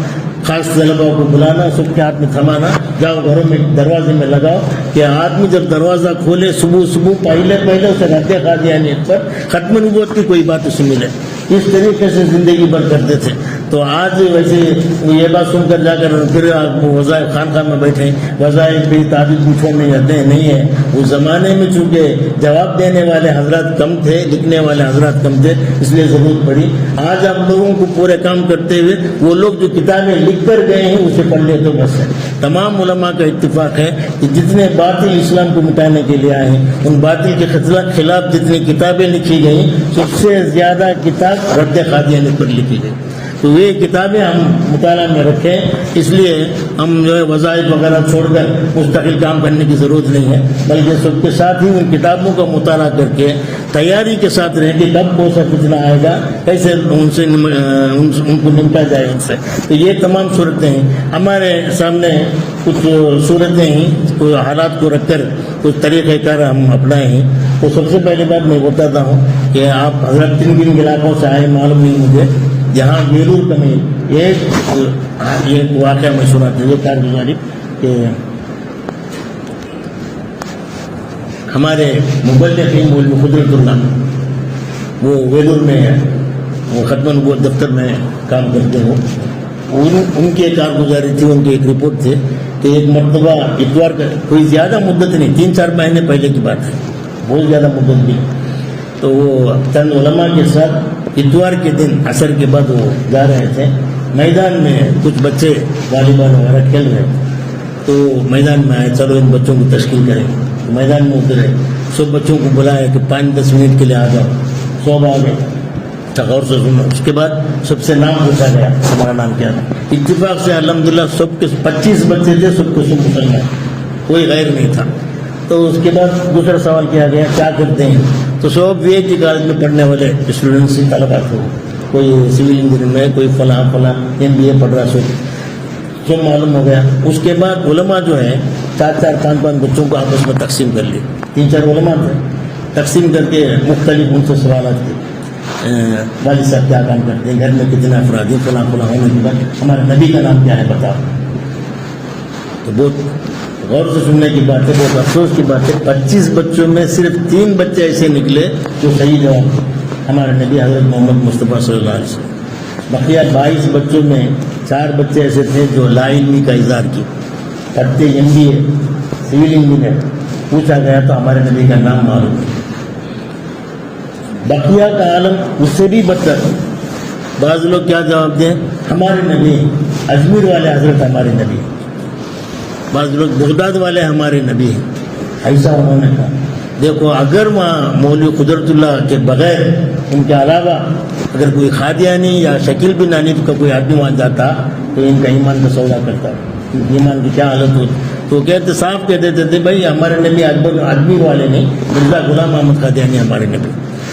خاص طلبہ کو بلانا، سب کے ہاتھ میں تھمانا، جاؤ گھروں میں دروازے میں لگاؤ کہ آدمی جب دروازہ کھولے صبح پہلے اسے رہتے قادیانیت پر ختم نبوت کی کوئی بات اسے ملے. اس طریقے سے زندگی بھر کرتے تھے. تو آج ویسے یہ بات سن کر جا کر پھر آپ وظائف خانقاہ میں بیٹھے، وظائف بھی تعبیر چھوڑنے جاتے ہیں. نہیں ہے، اس زمانے میں چونکہ جواب دینے والے حضرات کم تھے، لکھنے والے حضرات کم تھے، اس لیے ضرورت پڑی. آج آپ لوگوں کو پورے کام کرتے ہوئے وہ لوگ جو کتابیں لکھ کر گئے ہیں اسے پڑھ لے تو بس ہے. تمام علماء کا اتفاق ہے کہ جتنے باطل اسلام کو مٹانے کے لیے آئے ہیں ان باطل کے خلاف جتنی کتابیں لکھی گئیں سب سے زیادہ کتاب رد قادیانی پر لکھی گئی. تو یہ کتابیں ہم مطالعہ میں رکھیں. اس لیے ہم جو ہے وظائف وغیرہ چھوڑ کر مستقل کام کرنے کی ضرورت نہیں ہے بلکہ سب کے ساتھ ہی ان کتابوں کا مطالعہ کر کے تیاری کے ساتھ رہیں کہ کب کون سا فتنہ آئے گا کیسے ان کو نمٹا جائے ان سے. تو یہ تمام صورتیں ہیں ہمارے سامنے. کچھ صورتیں ہیں کوئی حالات کو رکھ کر کچھ طریقہ کار ہم اپنائے ہیں. تو سب سے پہلی بات میں بتاتا ہوں کہ آپ حضرت کن علاقوں سے آئے معلوم نہیں مجھے. یہاں بیرور کمی ایک واقعہ میں سناتے ہوئے کارگزاری کہ ہمارے مبلغین مولوی قدرت اللہ وہ ویلور میں ہے, وہ ختم نبوت دفتر میں کام کرتے ہو. ان کی کارگزاری تھی, ان کی ایک رپورٹ تھی کہ ایک مرتبہ اتوار کا کوئی زیادہ مدت نہیں 3-4 مہینے پہلے کی بات ہے, بہت زیادہ مدت نہیں. تو وہ چند علماء کے ساتھ اتوار کے دن عصر کے بعد وہ جا رہے تھے. میدان میں کچھ بچے والی بال وغیرہ کھیل رہے تھے. تو میدان میں آئے چلو ان بچوں کو تشکیل کریں. میدان میں اترے, سب بچوں کو بلایا کہ 5-10 منٹ کے لیے آ جاؤ. سب آ گئے, غور سے سنو. اس کے بعد سب سے نام پوچھا گیا, ہمارا نام کیا تھا. اتفاق سے الحمدللہ سب کے 25 بچے تھے, سب کو سب مسلمان, کوئی غیر نہیں تھا. تو اس کے بعد دوسرا سوال کیا گیا کیا کرتے ہیں. تو سب VIT کالج میں پڑھنے والے اسٹوڈنٹس طلبا تھے, کوئی سول انجینئر میں, کوئی فلاں MBA پڑھ رہا, سب معلوم ہو گیا. اس کے بعد علماء جو ہے 4-5 بچوں کو آپس میں تقسیم کر لی. 3-4 علماء تھے, تقسیم کر کے مختلف ان سے سوالات کیے. والد صاحب کیا کام کرتے ہیں, گھر میں کتنے افراد ہیں, فلاں ہونے کے بعد ہمارے نبی کا نام کیا ہے بتاؤ. تو بہت غور سے سننے کی بات ہے, بہت افسوس کی بات ہے. 25 بچوں میں صرف 3 بچے ایسے نکلے جو صحیح جواب ہمارے نبی حضرت محمد مصطفیٰ صلی اللہ علیہ وسلم. بقیہ 22 بچوں میں 4 بچے ایسے تھے جو لا علمی کا اظہار کی, پڑھتے MBA سول انجینئر. پوچھا گیا تو ہمارے نبی کا نام معلوم ہے. بقیہ کا عالم اس سے بھی بدتر. بعض لوگ کیا جواب دیں, ہمارے نبی اجمیر والے حضرت ہمارے نبی, بعض لوگ بغداد والے ہمارے نبی ہیں. ایسا انہوں نے کہا. دیکھو اگر وہاں مولوی قدرت اللہ کے بغیر ان کے علاوہ اگر کوئی قادیانی یا شکیل بن حنیف کا کوئی آدمی وہاں جاتا تو ان کا ایمان کا سودا کرتا, ایمان کی کیا حالت ہوتی. تو کہتے صاف کہہ دیتے تھے بھائی ہمارے نبی آدمی والے نہیں, مرزا غلام محمد قادیانی ہمارے نبی.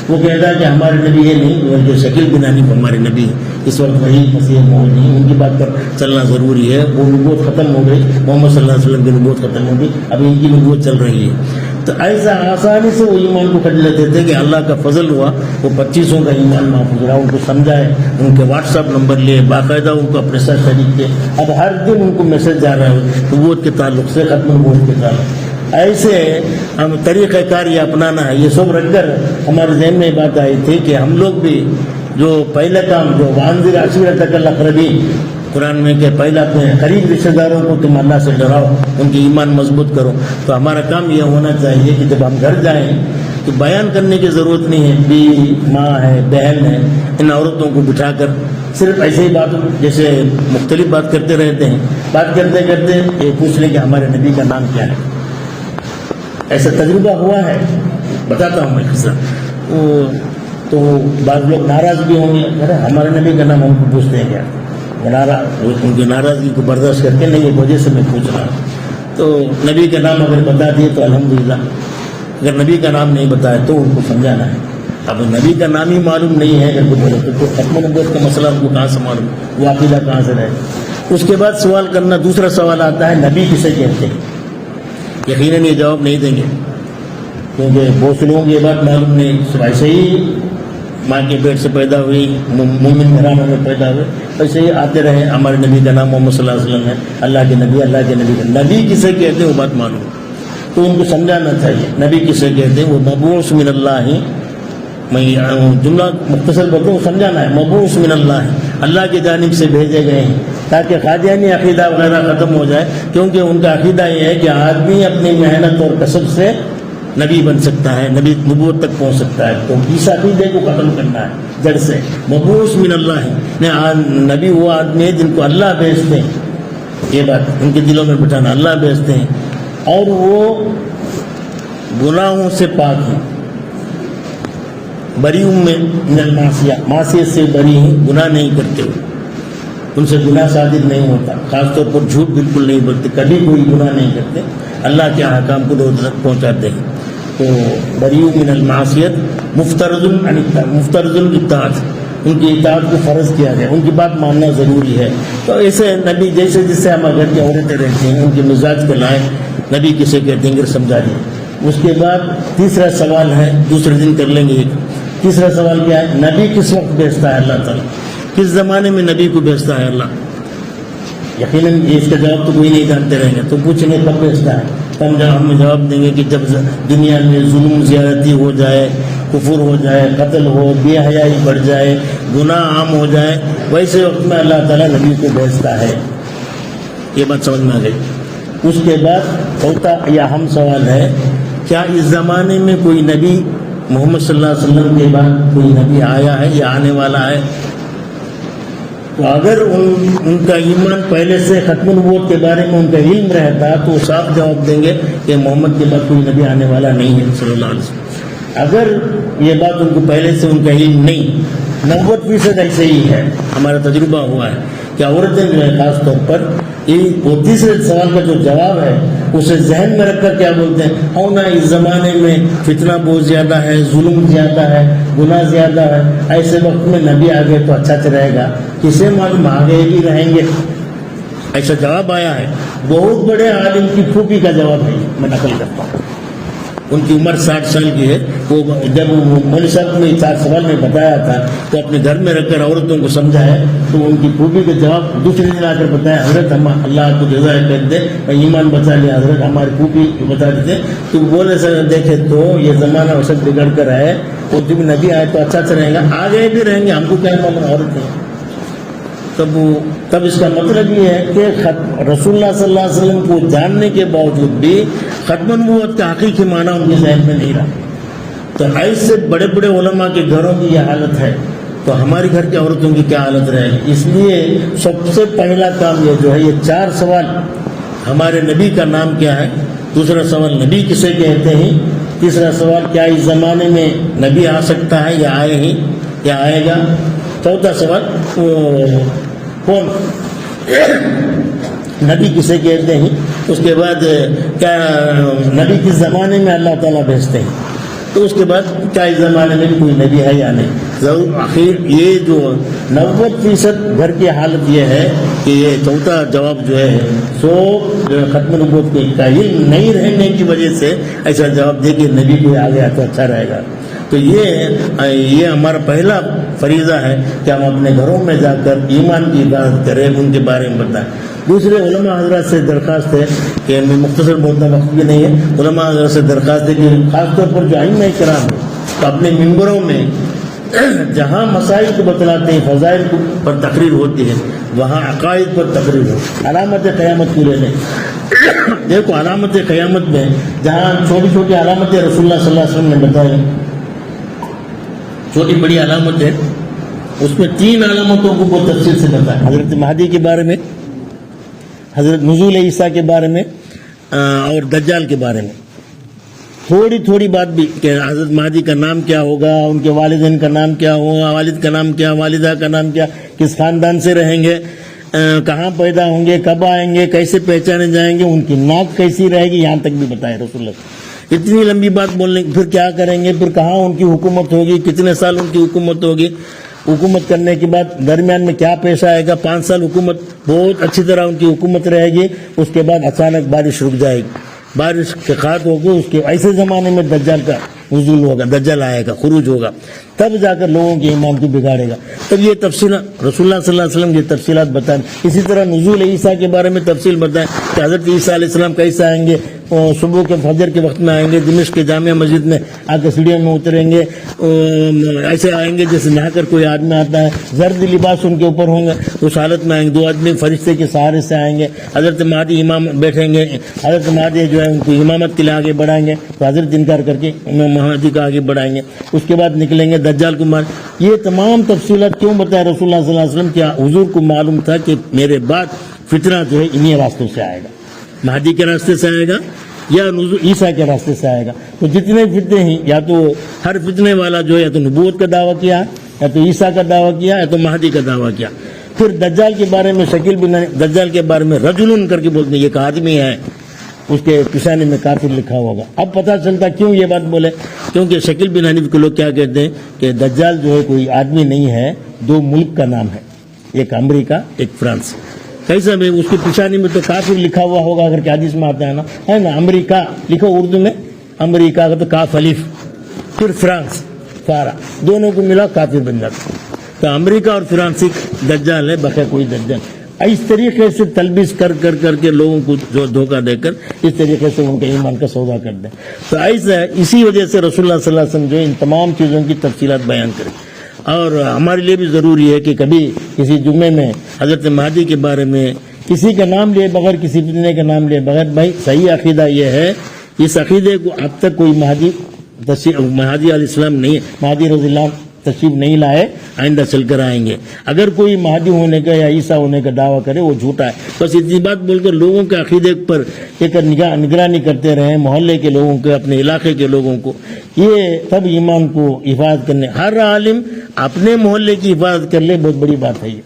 وہ کہتا ہے کہ ہمارے نبی یہ نہیں بلکہ شکیل بن حنیف ہمارے نبی ہے. اس وقت وہی مسیح موجود نہیں, ان کی بات پر چلنا ضروری ہے. وہ نبوت ختم ہو گئی, محمد صلی اللہ علیہ وسلم کی نبوت ختم ہو گئی, اب ان کی نبوت چل رہی ہے. تو ایسا آسانی سے وہ ایمان کو کر لیتے تھے کہ اللہ کا فضل ہوا, وہ 25 کا ایمان محفوظ رہا. ان کو سمجھائے, ان کے واٹس ایپ نمبر لیے, باقاعدہ ان کو اپنے ساتھ شریک کیے. اب ہر دن ان کو میسج جا رہا ہے نبوت کے تعلق سے, ختم نبوت کے تعلق. ایسے ہم طریقہ کار یہ اپنانا ہے. یہ سب رکھ کر ہمارے ذہن میں بات آئی تھی کہ ہم لوگ بھی جو پہلا کام جو وانذر عشیرتک الاقربین قرآن میں کہ پہلا اپنے قریب رشتہ داروں کو تم اللہ سے ڈراؤ, ان کی ایمان مضبوط کرو. تو ہمارا کام یہ ہونا چاہیے کہ جب ہم گھر جائیں تو بیان کرنے کی ضرورت نہیں ہے. بیوی, ماں ہے, بہن ہے, ان عورتوں کو بٹھا کر صرف ایسے ہی بات جیسے مختلف بات کرتے رہتے ہیں. بات کرتے کرتے یہ پوچھ لیں کہ ہمارے نبی کا نام کیا ہے. ایسا تجربہ ہوا ہے, بتاتا ہوں میں قصہ. تو بعض لوگ ناراض بھی ہوں گے, ہمارے نبی کا نام ہم کو پوچھتے ہیں کیا. ان کی ناراضگی کو برداشت کر کے نہیں, یہ وجہ سے میں پوچھ رہا ہوں. تو نبی کا نام اگر بتا دیے تو الحمدللہ, اگر نبی کا نام نہیں بتایا تو ان کو سمجھانا ہے. اب نبی کا نام ہی معلوم نہیں ہے اگر بولے تو ختم نبوت کا مسئلہ ان کو کہاں سے معلوم, وہ عقیدہ کہاں سے رہے. اس کے بعد سوال کرنا, دوسرا سوال آتا ہے نبی کسے کہتے ہیں. یقیناً یہ جواب نہیں دیں گے کیونکہ بہت سے لوگوں کو یہ بات معلوم نہیں. ایسے ہی ماں کے پیٹ سے پیدا ہوئی, مومن گھرانوں میں پیدا ہوئے, ایسے ہی آتے رہے. ہمارے نبی کا نام محمد صلی اللہ علیہ وسلم ہے, اللہ کے نبی, اللہ کے نبی. نبی کسے کہتے ہیں وہ بات معلوم, تو ان کو سمجھانا چاہیے. نبی کسے کہتے ہیں, وہ مبعوث من اللہ. میں جملہ مختصر بتاؤں, سمجھانا ہے. مبعوث من اللہ, اللہ کی جانب سے بھیجے گئے ہیں تاکہ قادیانی عقیدہ وغیرہ ختم ہو جائے. کیونکہ ان کا عقیدہ یہ ہے کہ آدمی اپنی محنت اور کسب سے نبی بن سکتا ہے, نبی نبوت تک پہنچ سکتا ہے. تو اس عقیدے کو ختم کرنا ہے جڑ سے. مبعوث من اللہ, نبی وہ آدمی ہے جن کو اللہ بھیجتے ہیں. یہ بات ان کے دلوں میں بٹھانا، اللہ بھیجتے ہیں اور وہ گناہوں سے پاک ہیں، بری من المعصیہ، معصیت سے بری ہیں، گناہ نہیں کرتے ہوئے، ان سے گناہ صادر نہیں ہوتا، خاص طور پر جھوٹ بالکل نہیں بولتے، کبھی کوئی گناہ نہیں کرتے، اللہ کے احکام کو لوگوں تک پہنچاتے ہیں. تو بری من المعصیت مفترض الاطاعت، ان کی اطاعت کو فرض کیا گیا، ان کی بات ماننا ضروری ہے. تو ایسے نبی جیسے جس سے ہم گھر کی عورتیں رہتی ہیں ان کے مزاج کو لائیں، نبی کسے کہتے ہیں سمجھا دیں. اس کے بعد تیسرا سوال ہے، دوسرے دن کر لیں گے ایک. تیسرا سوال کیا ہے؟ نبی کس وقت بھیجتا ہے اللہ تعالیٰ، کس زمانے میں نبی کو بھیجتا ہے اللہ؟ یقیناً اس کا جواب تو کوئی نہیں جانتے رہیں گے، تو پوچھیں گے کب بھیجتا ہے. ہم ہمیں جواب دیں گے کہ جب دنیا میں ظلم زیادتی ہو جائے، کفر ہو جائے، قتل ہو، بے حیائی بڑھ جائے، گناہ عام ہو جائے، ویسے وقت میں اللہ تعالیٰ نبی کو بھیجتا ہے. یہ بات سمجھ میں آ گئی. اس کے بعد چوتھا یا اہم سوال ہے، کیا اس زمانے میں کوئی نبی محمد صلی اللہ علیہ وسلم کے بعد کوئی نبی آیا ہے یا آنے والا ہے؟ تو اگر ان کا ایمان پہلے سے ختم نبوت کے بارے میں ان کا علم رہتا تو صاف جواب دیں گے کہ محمد کے بعد کوئی نبی آنے والا نہیں ہے صلی اللہ علیہ وسلم. اگر یہ بات ان کو پہلے سے ان کا علم نہیں، 90% ایسے ہی ہے، ہمارا تجربہ ہوا ہے کہ عورتیں جو ہے خاص طور پر وہ تیسرے سوال کا جو جواب ہے اسے ذہن میں رکھ کر کیا بولتے ہیں، ہونا اس زمانے میں فتنہ بہت زیادہ ہے، ظلم زیادہ ہے، گناہ زیادہ ہے، ایسے وقت میں نبی آ گئے تو اچھا رہے گا، کسے معلوم آگے بھی رہیں گے. ایسا جواب آیا ہے. بہت بڑے عالم کی پھوپھی کا جواب ہے، میں نقل کرتا ہوں. ان کی عمر 60 سال کی ہے. وہ جب مولوی صاحب نے 4 سوال میں بتایا تھا تو اپنے گھر میں رکھ کر عورتوں کو سمجھایا، تو ان کی پھوپھی کا جواب دوسرے دن آ کر بتایا، حضرت ہم اللہ کو جزائے کر دے، ایمان بچا لیا حضرت، ہماری پھوپھی بتا دیتے. تو بولے سر دیکھے تو یہ زمانہ ویسے بگڑ کر ہے، اور جب نبی آئے تو اچھا رہے گا، آگے بھی رہیں گے، ہم کو کیا معلوم عورت ہے. تب اس کا مطلب یہ ہے کہ رسول اللہ صلی اللہ علیہ وسلم کو جاننے کے باوجود بھی ختم نبوت کا حقیقی معنی ان کے ذہن میں نہیں رہا. تو ایسے بڑے بڑے علماء کے گھروں کی یہ حالت ہے، تو ہماری گھر کی عورتوں کی کیا حالت رہے گی. اس لیے سب سے پہلا کام یہ جو ہے، یہ 4 سوال، ہمارے نبی کا نام کیا ہے، دوسرا سوال نبی کسے کہتے ہیں، تیسرا سوال کیا اس زمانے میں نبی آ سکتا ہے یا آئے گا، چوتھا سوال کون نبی کسے کہتے ہیں، اس کے بعد کیا نبی کس زمانے میں اللہ تعالیٰ بھیجتے ہیں، تو اس کے بعد کیا اس زمانے میں بھی کوئی نبی ہے یا نہیں. ضرور آخر یہ جو 90% گھر کی حالت یہ ہے کہ یہ چوتھا جواب جو ہے سو ختم نبوت کا علم نہیں رہنے کی وجہ سے ایسا جواب دے کہ نبی کوئی آ گیا تو اچھا رہے گا. تو یہ ہمارا پہلا فریضہ ہے کہ ہم اپنے گھروں میں جا کر ایمان کی عبادت کریں، ان کے بارے میں بتائیں. دوسرے علماء حضرات سے درخواست ہے کہ میں مختصر بولنا وقت بھی نہیں ہے، علماء حضرات سے درخواست ہے کہ خاص طور پر جو ائمہ کرام ہیں تو اپنے ممبروں میں جہاں مسائل کو بتلاتے ہیں، فضائل پر تقریر ہوتی ہے، وہاں عقائد پر تقریر ہو. علامت قیامت کو لے لیں. دیکھو علامت قیامت میں جہاں چھوٹی چھوٹی علامتیں رسول اللہ صلی اللہ علیہ وسلم نے بتائی، چھوٹی بڑی علامت ہے، اس میں 3 علامتوں کو بہت تفصیل سے بتایا. حضرت مہدی کے بارے میں، حضرت نزول عیسیٰ کے بارے میں، اور دجال کے بارے میں تھوڑی بات بھی کہ حضرت مہدی کا نام کیا ہوگا، ان کے والدین کا نام کیا ہوگا، والد کا نام کیا، والدہ کا نام کیا، کس خاندان سے رہیں گے، کہاں پیدا ہوں گے، کب آئیں گے، کیسے پہچانے جائیں گے، ان کی ناک کیسی رہے گی، یہاں تک بھی بتائے رسول اللہ. اتنی لمبی بات بولنے پھر کیا کریں گے، پھر کہاں ان کی حکومت ہوگی، کتنے سال ان کی حکومت ہوگی، حکومت کرنے کے بعد درمیان میں کیا پیش آئے گا. 5 سال حکومت بہت اچھی طرح ان کی حکومت رہے گی، اس کے بعد اچانک بارش رک جائے گی، بارش کے خاط ہوگی. اس کے ایسے زمانے میں دجال کا نزول ہوگا، دجال آئے گا، خروج ہوگا، تب جا کر لوگوں کے ایمان کو بگاڑے گا. تب یہ تفصیلات رسول اللہ صلی اللہ علیہ وسلم یہ تفصیلات بتائیں. اسی طرح نزول عیسیٰ کے بارے میں تفصیل بتائیں کہ حضرت عیسیٰ علیہ السلام کیسے آئیں گے، صبح کے فجر کے وقت میں آئیں گے، دمشق کے جامع مسجد میں آ کے سیڑھیوں میں اتریں گے، ایسے آئیں گے جیسے نہا کر کوئی آدمی آتا ہے، زرد لباس ان کے اوپر ہوں گے، اس حالت میں آئیں گے. 2 آدمی فرشتے کے سہارے سے آئیں گے. حضرت مہدی امام بیٹھیں گے، حضرت مہدی جو ہے ان کو امامت کے لیے آگے بڑھائیں گے، تو حضرت انکار کر کے مہدی کا آگے بڑھائیں گے. اس کے بعد نکلیں گے دجال کو مار. یہ تمام تفصیلات کیوں بتایا رسول اللہ صلی اللہ علیہ وسلم؟ کیا حضور کو معلوم تھا کہ میرے بعد فتنہ جو ہے انہی راستوں سے آئے گا، مہدی کے راستے سے آئے گا یا عیسیٰ کے راستے سے آئے گا۔ تو جتنے فتنے ہیں، یا تو ہر فتنے والا جو ہے یا تو نبوت کا دعویٰ کیا، یا تو عیسیٰ کا دعویٰ کیا، یا تو مہدی کا دعویٰ کیا۔ پھر دجال کے بارے میں شکیل بن دجال کے بارے میں رجلن کر کے بولتے ہیں، یہ ایک آدمی ہے، اس کے پیشانی میں کافر لکھا ہوگا۔ اب پتہ چلتا کیوں یہ بات بولے، کیونکہ شکیل بن حنیف کے لوگ کیا کہتے ہیں کہ دجال جو ہے کوئی آدمی نہیں ہے، دو ملک کا نام ہے، ایک امریکہ ایک فرانس۔ کیسا میں اس کی پیشانی میں تو کافر لکھا ہوا ہوگا، اگر کہ حدیث میں آتا ہے نا امریکہ لکھو اردو میں، امریکہ کا تو کاف الف، پھر فرانس فارا، دونوں کو ملا کافر بن جاتا۔ تو امریکہ اور فرانسی دجال ہے، بقیہ کوئی دجال۔ اس طریقے سے تلبیس کر کے لوگوں کو جو دھوکہ دے کر اس طریقے سے ان کے ایمان کا سودا کر دیں۔ تو ایسا اسی وجہ سے رسول اللہ صلی اللہ علیہ وسلم جو ان تمام چیزوں کی تفصیلات بیان کریں۔ اور ہمارے لیے بھی ضروری ہے کہ کبھی کسی جمعے میں حضرت مہدی کے بارے میں کسی کا نام لیے بغیر، کسی فتنے کا نام لیے بغیر، بھائی صحیح عقیدہ یہ ہے، اس عقیدے کو اب تک کوئی مہدی علیہ السلام نہیں، مہدی رضی اللہ تشریف نہیں لائے، آئندہ چل کر آئیں گے۔ اگر کوئی مہدی ہونے کا یا عیسیٰ ہونے کا دعویٰ کرے وہ جھوٹا ہے۔ بس اتنی بات بول کر لوگوں کے عقیدے پر ایک نگرانی کرتے رہیں، محلے کے لوگوں کو، اپنے علاقے کے لوگوں کو، یہ تب ایمان کو حفاظت کرنے، ہر عالم اپنے محلے کی حفاظت کر لے، بہت بڑی بات ہے یہ۔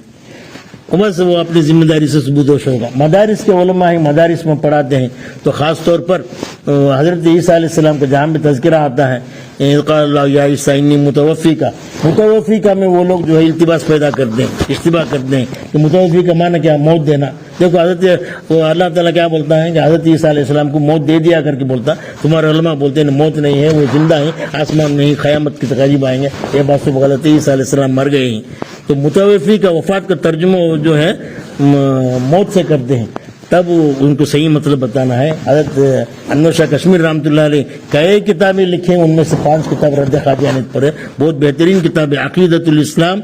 بس وہ اپنی ذمہ داری سے ثبوت ہوگا۔ مدارس کے علماء ہیں، مدارس میں پڑھاتے ہیں، تو خاص طور پر حضرت عیسیٰ علیہ السلام کا جہاں بھی تذکرہ آتا ہے، قال اللہ یا عیسیٰ انی متوفی کا میں وہ لوگ جو ہے التباس پیدا کرتے ہیں، اشتباہ کرتے ہیں کہ متوفی کا معنی کیا، موت دینا۔ دیکھو حضرت اللہ تعالیٰ کیا بولتا ہے کہ حضرت عیسیٰ علیہ السلام کو موت دے دیا کر کے بولتا، تمہارے علماء بولتے ہیں موت نہیں ہے، وہ زندہ ہیں، آسمان میں ہی قیامت کی تقریب آئیں گے۔ یہ بات تو غلط ہے، عیسیٰ علیہ السلام مر گئے ہیں۔ تو متوفی کا وفات کا ترجمہ جو ہے موت سے کرتے ہیں، تب ان کو صحیح مطلب بتانا ہے۔ حضرت انور شاہ کشمیر رحمۃ اللہ علیہ کئی کتابیں لکھیں، ان میں سے 5 کتاب رد قادیانیت پر ہے، بہت بہترین کتاب ہے عقیدۃ الاسلام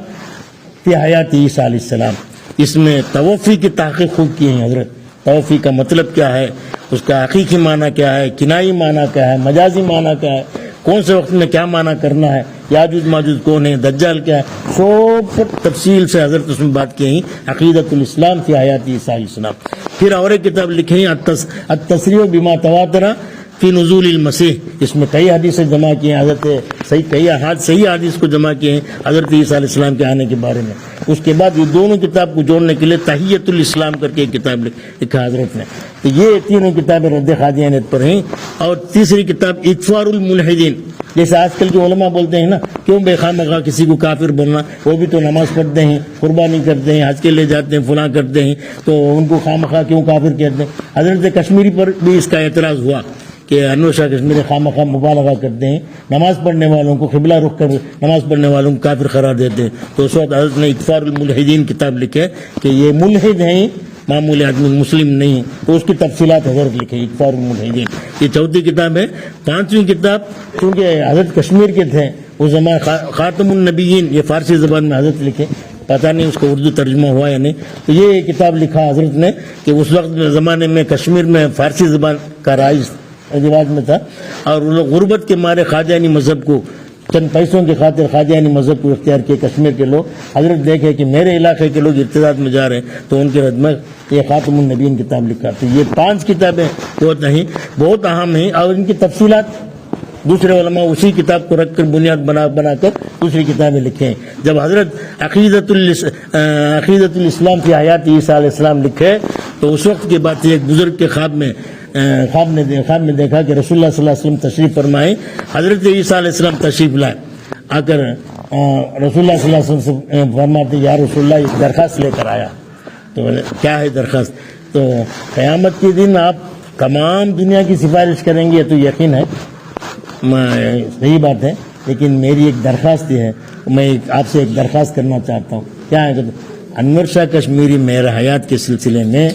فی حیات عیسیٰ علیہ السلام۔ اس میں توفی کی تحقیق خوب کی ہے حضرت، توفی کا مطلب کیا ہے، اس کا حقیقی معنی کیا ہے، کنائی معنی کیا ہے، مجازی معنی کیا ہے، کون سے وقت میں کیا معنی کرنا ہے، یاجوج ماجوج کون ہے، دجال کیا ہے، سب تفصیل سے حضرت اس میں بات کی ہیں، عقیدۃ الاسلام فی حیات عیسیٰ علیہ السلام۔ پھر اور ایک کتاب لکھی ہیں التصریح بما تواتر فی نزول المسیح، اس میں کئی حدیثیں جمع کی ہیں، حضرت صحیح حدیث کو جمع کیے ہیں حضرت عیسیٰ علیہ السلام کے آنے کے بارے میں۔ اس کے بعد یہ دونوں کتاب کو جوڑنے کے لیے تحیۃ الاسلام کر کے ایک کتاب لکھا حضرت نے۔ تو یہ تینوں کتابیں رد قادیانیت پر ہیں۔ اور تیسری کتاب اکفار الملحدین، جیسے آج کل کے علماء بولتے ہیں نا، کیوں بے خواہ کسی کو کافر بولنا، وہ بھی تو نماز پڑھتے ہیں، قربانی کرتے ہیں، حج کے لے جاتے ہیں، فلاں کرتے ہیں، تو ان کو خواہ کیوں کافر کہتے ہیں۔ حضرت کشمیری پر بھی اس کا اعتراض ہوا کہ انور شاہ کشمیری خواہ مبالغہ کرتے ہیں، نماز پڑھنے والوں کو قبلہ رخ کر نماز پڑھنے والوں کو کافر قرار دیتے ہیں۔ تو اس وقت حضرت نے اکفار الملحدین کتاب لکھے کہ یہ ملحد ہیں، معمولی آدمی مسلم نہیں، تو اس کی تفصیلات حضرت لکھے اکفار الملحدین۔ یہ چوتھی کتاب ہے۔ 5ویں کتاب کیونکہ حضرت کشمیر کے تھے اس زمانے، خاتم النبیین، یہ فارسی زبان میں حضرت لکھے، پتہ نہیں اس کا اردو ترجمہ ہوا یا نہیں۔ تو یہ کتاب لکھا حضرت نے کہ اس وقت زمانے میں کشمیر میں فارسی زبان کا رواج میں تھا، اور وہ لوگ غربت کے مارے قادیانی مذہب کو، چند پیسوں کی خاطر قادیانی مذہب کو اختیار کیے کشمیر کے لوگ۔ حضرت دیکھے کہ میرے علاقے کے لوگ ارتداد میں جا رہے ہیں، تو ان کے رد میں یہ خاتم النبیین کتاب لکھا۔ تو یہ 5 کتابیں بہت اہم ہیں، اور ان کی تفصیلات دوسرے علماء اسی کتاب کو رکھ کر بنیاد بنا کر دوسری کتابیں لکھے ہیں۔ جب حضرت عقیدۃ الاسلام فی حیات عیسیٰ علیہ السلام لکھے، تو اس وقت کی بات ایک بزرگ کے خواب میں دیکھا کہ رسول اللہ صلی اللہ علیہ وسلم تشریف فرمائے، حضرت عیسیٰ علیہ السلام تشریف لائے، آ کر رسول اللہ صلی اللہ علیہ وسلم سے فرماتے یا رسول اللہ ایک درخواست لے کر آیا۔ تو کیا ہے درخواست؟ تو قیامت کے دن آپ تمام دنیا کی سفارش کریں گے، تو یقین ہے، صحیح بات ہے، لیکن میری ایک درخواست یہ ہے، میں آپ سے ایک درخواست کرنا چاہتا ہوں۔ کیا ہے؟ انور شاہ کشمیری میرا حیات کے سلسلے میں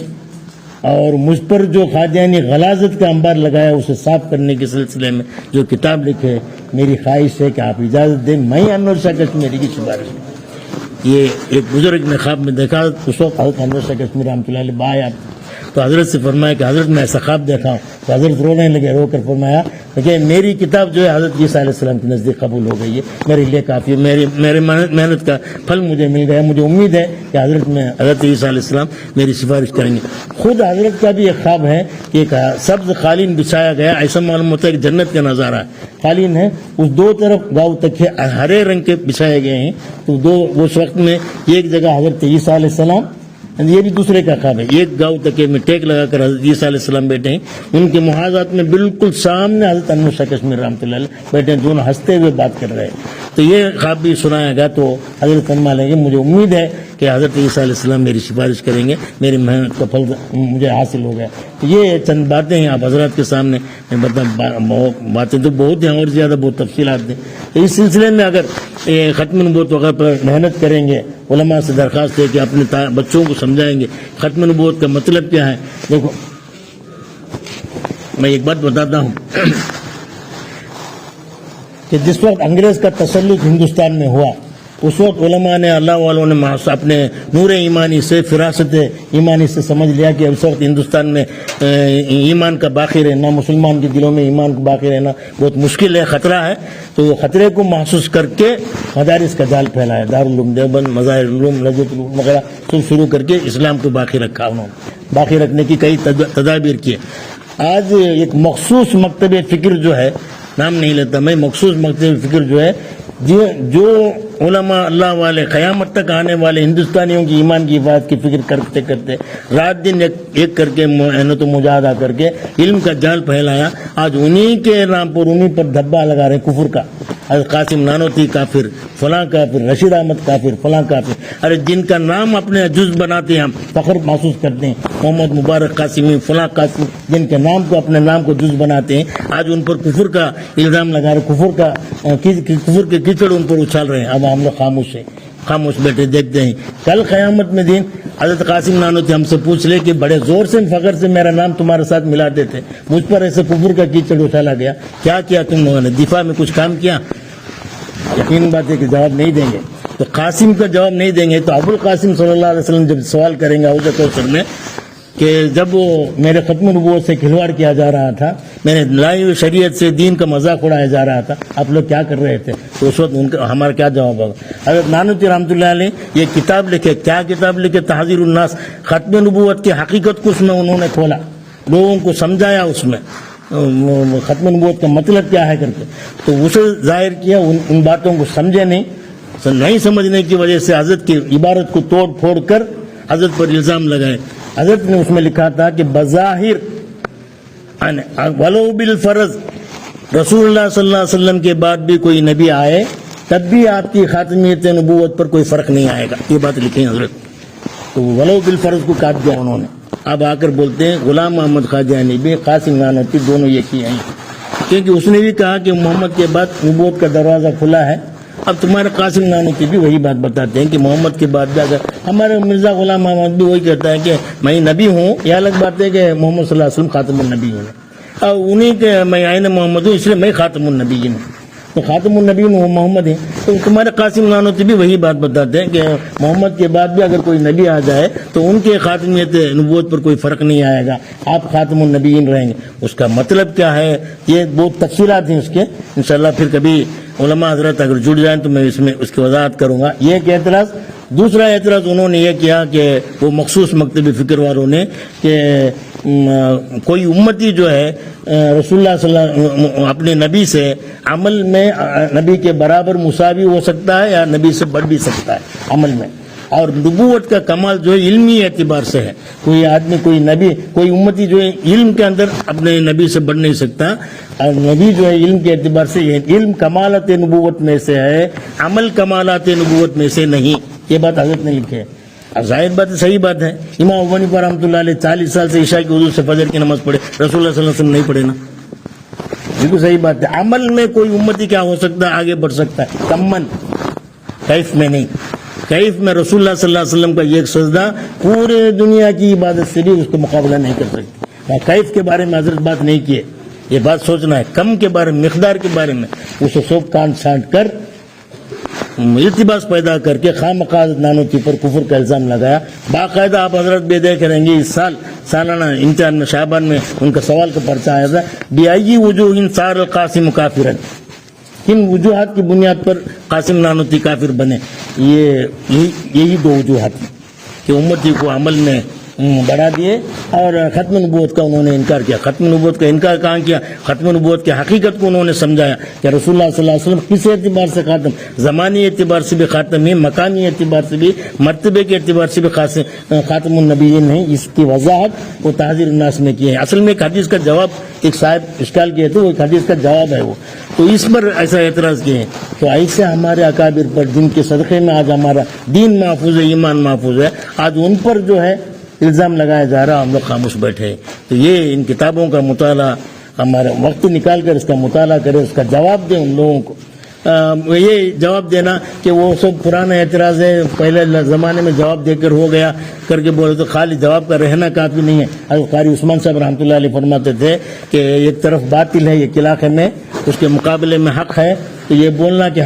اور مجھ پر جو قادیانی غلاظت کا انبار لگایا اسے صاف کرنے کے سلسلے میں جو کتاب لکھے، میری خواہش ہے کہ آپ اجازت دیں میں انور شاہ کشمیری کی سفارش کروں۔ یہ ایک بزرگ نے خواب میں دیکھا، اس وقت حضرت انور شاہ کشمیری رحمۃ اللہ علیہ تو حضرت سے فرمایا کہ حضرت میں ایسا خواب دیکھا ہوں. تو حضرت رونے لگے, رو کر فرمایا کہ میری کتاب جو ہے حضرت عیسیٰ علیہ السلام کے نزدیک قبول ہو گئی ہے, میرے لیے کافی ہے, میرے محنت کا پھل مجھے مل گیا. مجھے امید ہے کہ حضرت عیسیٰ علیہ السلام میری سفارش کریں گے. خود حضرت کا بھی ایک خواب ہے کہ ایک سبز قالین بچھایا گیا, ایسا معلوم ہوتا ہے کہ جنت کا نظارہ ہے. قالین ہے, اس دو طرف گاؤں تک ہرے رنگ کے بچھائے گئے ہیں. تو اس وقت میں ایک جگہ حضرت عیسیٰ علیہ السلام, یہ بھی دوسرے کا خواب ہے, ایک گاؤں تک میں ٹیک لگا کر حضرت عیسیٰ علیہ السلام بیٹھے ہیں, ان کے محاذات میں بالکل سامنے حضرت انور شاہ کشمیر رحمۃ اللہ علیہ بیٹھے ہیں, دونوں ہنستے ہوئے بات کر رہے ہیں. تو یہ خواب بھی سنایا گیا. تو حضرت فرما لیں گے مجھے امید ہے کہ حضرت عیسیٰ علیہ السلام میری سفارش کریں گے, میری محنت کا پھل مجھے حاصل ہو گیا. تو یہ چند باتیں ہیں آپ حضرات کے سامنے باتیں تو بہت ہیں, اور زیادہ بہت تفصیلات ہیں. تو اس سلسلے میں اگر ختم نبوت وغیرہ پر محنت کریں گے, علماء سے درخواست ہے کہ اپنے بچوں کو سمجھائیں گے ختم نبوت کا مطلب کیا ہے. دیکھو میں ایک بات بتاتا ہوں کہ جس وقت انگریز کا تسلط ہندوستان میں ہوا, اس وقت علماء نے, اللہ والوں نے اپنے نور ایمانی سے, فراست ایمانی سے سمجھ لیا کہ اس وقت ہندوستان میں ایمان کا باقی رہنا, مسلمان کے دلوں میں ایمان کا باقی رہنا بہت مشکل ہے, خطرہ ہے. تو وہ خطرے کو محسوس کر کے مدارس کا جال پھیلایا, دارالعلوم دیوبند, مظاہر علوم, نجوت علوم وغیرہ سب شروع کر کے اسلام کو باقی رکھا. انہوں نے باقی رکھنے کی کئی تدابیر کیے. آج ایک مخصوص مکتب فکر جو ہے, نام نہیں لیتا میں, مخصوص مکتب فکر جو ہے, جو علماء اللہ والے قیامت تک آنے والے ہندوستانیوں کی ایمان کی حفاظت کی فکر کرتے کرتے رات دن ایک کر کے محنت و مجاہدہ کر کے علم کا جال پھیلایا, آج انہی کے نام پر, انہی پر دھبا لگا رہے کفر کا. حضرت قاسم نانوتوی کافر, فلاں کافر, رشید احمد کافر, فلاں کافر. ارے جن کا نام اپنے جز بناتے ہیں, ہم فخر محسوس کرتے ہیں, محمد مبارک قاسمی, فلاں قاسم, جن کے نام کو اپنے نام کو جز بناتے ہیں, آج ان پر کفر کا الزام لگا رہے, کفر کے کیچڑ ان پر اچھال رہے ہیں. اب ہم لوگ خاموش بیٹھے دیکھتے ہیں. کل قیامت میں دن حضرت قاسم نانوتوی ہم سے پوچھ لے کہ بڑے زور سے فخر سے میرا نام تمہارے ساتھ ملاتے تھے, مجھ پر ایسے کفر کا کیچڑ اچھالا گیا, کیا کیا تم لوگوں نے, دفاع میں کچھ کام کیا؟ یقین بات ہے کہ جواب نہیں دیں گے. تو قاسم کا جواب نہیں دیں گے تو ابو القاسم صلی اللہ علیہ وسلم جب سوال کریں گے حوض کوثر میں کہ جب وہ میرے ختم نبوت سے کھلواڑ کیا جا رہا تھا, میں نے لائی ہوئی شریعت سے دین کا مذاق اڑایا جا رہا تھا, آپ لوگ کیا کر رہے تھے؟ تو اس وقت ہمارا کیا جواب ہوگا؟ حضرت نانوتوی رحمۃ اللہ علیہ یہ کتاب لکھے, کیا کتاب لکھے؟ تحذیر الناس, ختم نبوت کی حقیقت کو اس میں انہوں نے کھولا, لوگوں کو سمجھایا اس میں ختم نبوت کا مطلب کیا ہے کر کے. تو اسے ظاہر کیا, ان باتوں کو سمجھے نہیں سمجھنے کی وجہ سے حضرت کی عبارت کو توڑ پھوڑ کر حضرت پر الزام لگائے. حضرت نے اس میں لکھا تھا کہ بظاہر ولو بالفرض رسول اللہ صلی اللہ علیہ وسلم کے بعد بھی کوئی نبی آئے تب بھی آپ کی خاتمیت نبوت پر کوئی فرق نہیں آئے گا, یہ بات لکھی حضرت. تو ولو بالفرض کو کاٹ دیا انہوں نے. اب آ کر بولتے ہیں غلام محمد قادیانی بھی, قاسم نانوتوی دونوں یہ کیے ہیں, کیونکہ اس نے بھی کہا کہ محمد کے بعد نبوت کا دروازہ کھلا ہے. اب تمہارے قاسم نانوتوی بھی وہی بات بتاتے ہیں کہ محمد کے بعد بھی اگر ہمارے مرزا غلام محمد بھی وہی کہتا ہے کہ میں نبی ہوں, یہ الگ بات ہے کہ محمد صلی اللہ علیہ وسلم خاتم النبی ہوں, اور انہیں کہ میں عین محمد ہوں اس لیے میں خاتم النبی ہوں. تو خاتم النبی محمد ہیں. تو تمہارے قاسم نانوتوی بھی وہی بات بتاتے ہیں کہ محمد کے بعد بھی اگر کوئی نبی آ جائے تو ان کے خاتمیت نبوت پر کوئی فرق نہیں آئے گا, آپ خاتم النبیین رہیں گے. اس کا مطلب کیا ہے, یہ بہت تفصیلات ہیں اس کے, انشاءاللہ پھر کبھی علماء حضرت اگر جڑ جائیں تو میں اس کی وضاحت کروں گا. یہ ایک اعتراض. دوسرا اعتراض انہوں نے یہ کیا کہ وہ مخصوص مکتبی فکر والوں نے کہ کوئی امتی جو ہے رسول اللہ صلی اللہ علیہ وسلم اپنے نبی سے عمل میں نبی کے برابر مساوی ہو سکتا ہے یا نبی سے بڑھ بھی سکتا ہے عمل میں, اور نبوت کا کمال جو ہے علمی اعتبار سے ہے. کوئی آدمی, کوئی نبی, کوئی امتی جو ہے علم کے اندر اپنے نبی سے بڑھ نہیں سکتا, اور نبی جو ہے علم کے اعتبار سے علم کمالات نبوت میں سے ہے, عمل کمالات نبوت میں سے نہیں. یہ بات حضرت نے لکھی ہے. ظاہر بات ہے, صحیح بات ہے. امام ابو حنیفہ رحمۃ اللہ علیہ 40 سال سے عشاء کی وضو سے فجر کی نماز پڑھے, رسول اللہ صلی اللہ علیہ وسلم نہیں پڑھے نا, بالکل صحیح بات ہے. عمل میں کوئی امتی کیا ہو سکتا ہے, آگے بڑھ سکتا ہے, کمن, کیف میں نہیں. کیف میں رسول اللہ صلی اللہ علیہ وسلم کا یہ ایک سجدہ پورے دنیا کی عبادت سے بھی اس کا مقابلہ نہیں کر سکتی. کیف کے بارے میں حضرت بات نہیں کیے, یہ بات سوچنا ہے. کم کے بارے میں, مقدار کے بارے میں اسے سوک کان چھانٹ کر التباس پیدا کر کے خواہ مخواہ نانوتی پر کفر کا الزام لگایا. باقاعدہ آپ حضرت بھی دیکھ رہیں گے اس سال سالانہ امتحان میں شعبان میں ان کا سوال کا پرچہ آیا تھا بِأَيِّ وُجُوهٍ صَارَ الْقَاسِمُ كَافِرًا. کن وجوہات کی بنیاد پر قاسم نانوتی کافر بنے؟ یہی دو وجوہات ہیں کہ امتی کو عمل میں بڑھا دیے اور ختم نبوت کا انہوں نے انکار کیا. ختم نبوت کا انکار کہاں کیا؟ ختم نبوت کی حقیقت کو انہوں نے سمجھایا کہ رسول اللہ صلی اللہ علیہ وسلم کس اعتبار سے خاتم، زمانی اعتبار سے بھی خاتم ہے، مکانی اعتبار سے بھی، مرتبے کے اعتبار سے بھی خاتم النبیین نہیں. اس کی وضاحت وہ تحذیر الناس میں کی ہے. اصل میں ایک حدیث کا جواب ایک صاحب اشکال کیے تھے، وہ ایک حدیث کا جواب ہے وہ، تو اس پر ایسا اعتراض کیے ہیں. تو ایسے ہمارے اکابر پر جن کے صدقے میں آج ہمارا دین محفوظ ہے، ایمان محفوظ ہے، آج ان پر جو ہے الزام لگایا جا رہا، ہم لوگ خاموش بیٹھے. تو یہ ان کتابوں کا مطالعہ، ہمارا وقت نکال کر اس کا مطالعہ کرے، اس کا جواب دیں ان لوگوں کو. یہ جواب دینا کہ وہ سب پرانا اعتراض ہے، پہلے زمانے میں جواب دے کر ہو گیا کر کے بولے تو خالی جواب کا رہنا کافی نہیں ہے. حضرت قاری عثمان صاحب رحمۃ اللہ علیہ فرماتے تھے کہ ایک طرف باطل ہے ایک علاقے میں، اس کے مقابلے میں حق ہے، تو یہ بولنا کہ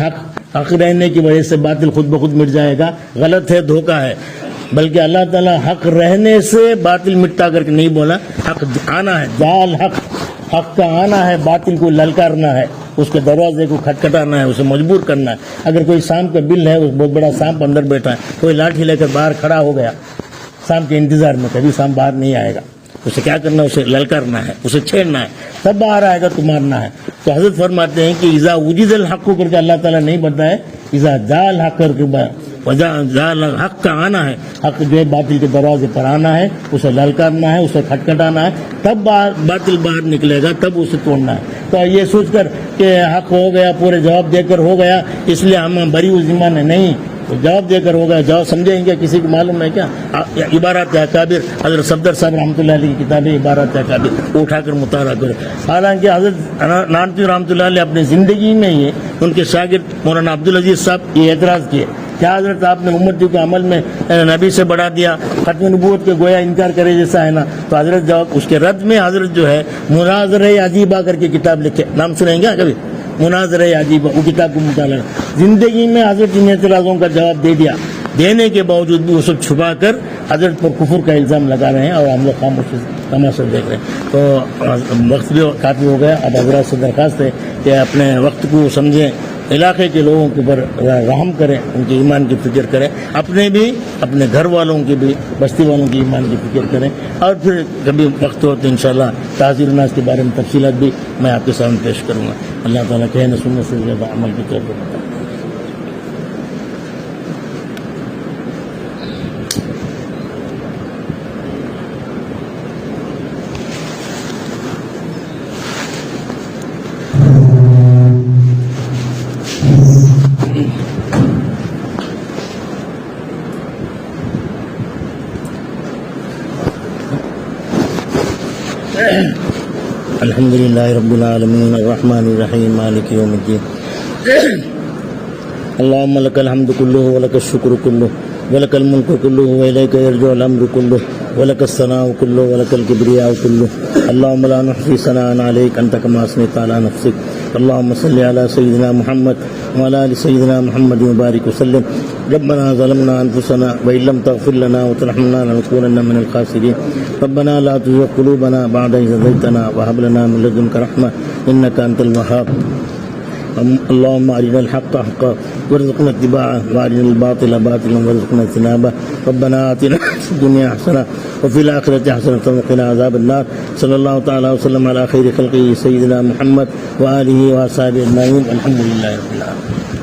حق رہنے کی وجہ سے باطل خود بخود مٹ جائے گا غلط ہے، دھوکہ ہے. بلکہ اللہ تعالیٰ حق رہنے سے باطل مٹا کر کے نہیں بولا، حق آنا ہے، جال حق کا آنا ہے، باطل کو للکارنا ہے، اس کے دروازے کو کھٹکھٹانا ہے، اسے مجبور کرنا ہے. اگر کوئی سانپ کا بل ہے، بہت بڑا سانپ اندر بیٹھا ہے، کوئی لاٹھی لے کر باہر کھڑا ہو گیا سانپ کے انتظار میں، کبھی سانپ باہر نہیں آئے گا. اسے کیا کرنا ہے؟ اسے للکارنا ہے، اسے چھیڑنا ہے، تب باہر آئے گا تو مارنا ہے. تو حضرت فرماتے ہیں کہ اذا وجد الحق کر کے اللہ تعالیٰ نہیں بتائے، اذا جال حق کر کے حق کا آنا ہے، حق جو ہے باطل کے دروازے پر آنا ہے، اسے للکارنا ہے، اسے کھٹکھٹانا ہے، تب باطل باہر نکلے گا، تب اسے توڑنا ہے. تو یہ سوچ کر کہ حق ہو گیا، پورے جواب دے کر ہو گیا اس لیے ہم بری و ذمہ نہیں، جواب دے کر ہو گیا. جواب سمجھیں گے کسی کو معلوم ہے کیا؟ عبارات اکابر حضرت صفدر صاحب رحمۃ اللہ علیہ کی کتابیں عبارات اکابر اٹھا کر مطالعہ کرو. حالانکہ حضرت نانوتوی رحمۃ اللہ علیہ اپنی زندگی میں ہی ان کے شاگرد مولانا عبدالعزیز صاحب یہ اعتراض کیے، کیا حضرت آپ نے امتی کو عمل میں نبی سے بڑھا دیا، ختم نبوت کے گویا انکار کرے جیسا ہے نا. تو حضرت جواب اس کے رد میں حضرت جو ہے مناظرہ عجیبہ کر کے کتاب لکھے، نام سنیں گے کبھی؟ مناظرہ عجیبہ، وہ کتاب کو مطالعہ. زندگی میں حضرت ان اعتراضوں کا جواب دے دیا، دینے کے باوجود بھی وہ سب چھپا کر حضرت پر کفر کا الزام لگا رہے ہیں اور ہم لوگ خاموشی تماشا دیکھ رہے ہیں. تو وقت بھی کافی ہو گیا. اب حضرات سے درخواست ہے کہ اپنے وقت کو سمجھیں، علاقے کے لوگوں کے اوپر رحم کریں، ان کے ایمان کی فکر کریں، اپنے بھی اپنے گھر والوں کی بھی، بستی والوں کی ایمان کی فکر کریں. اور پھر کبھی وقت ہو تو انشاءاللہ تعزیر الناس کے بارے میں تفصیلات بھی میں آپ کے سامنے پیش کروں گا. اللہ تعالیٰ کہنے سننے سے زیادہ عمل کی طرف بتائیں. الحمد للہ رب العالمین الرحمن الرحیم مالک یوم الدین. اللہم لک الحمد کلہ ولک الشکر کلہ ولک الملک کلہ والیک یرجع الامر کلہ ولک الثناء کلہ ولک الکبریاء کلہ. اللہم لا نحصی ثناء علیک انت کما اثنیت علی نفسک. اللہم صلی علی سیدنا محمد وعلی آل سیدنا محمد وبارک وسلم. ربنا ظلمنا انفسنا وان لم تغفر لنا وترحمنا لنكونن من الخاسرين. ربنا لا تزغ قلوبنا بعد إذ هديتنا وهب لنا من لدنك رحمة إنك أنت الوهاب. اللهم أرنا الحق حقا وارزقنا اتباعه وأرنا الباطل باطلا وارزقنا اجتنابه. ربنا آتنا في الدنيا حسنة وفي الآخرة حسنة وقنا عذاب النار. صلى الله تعالى وسلم على خير خلقه سيدنا محمد وآله وأصحابه أجمعين. الحمد لله رب العالمين.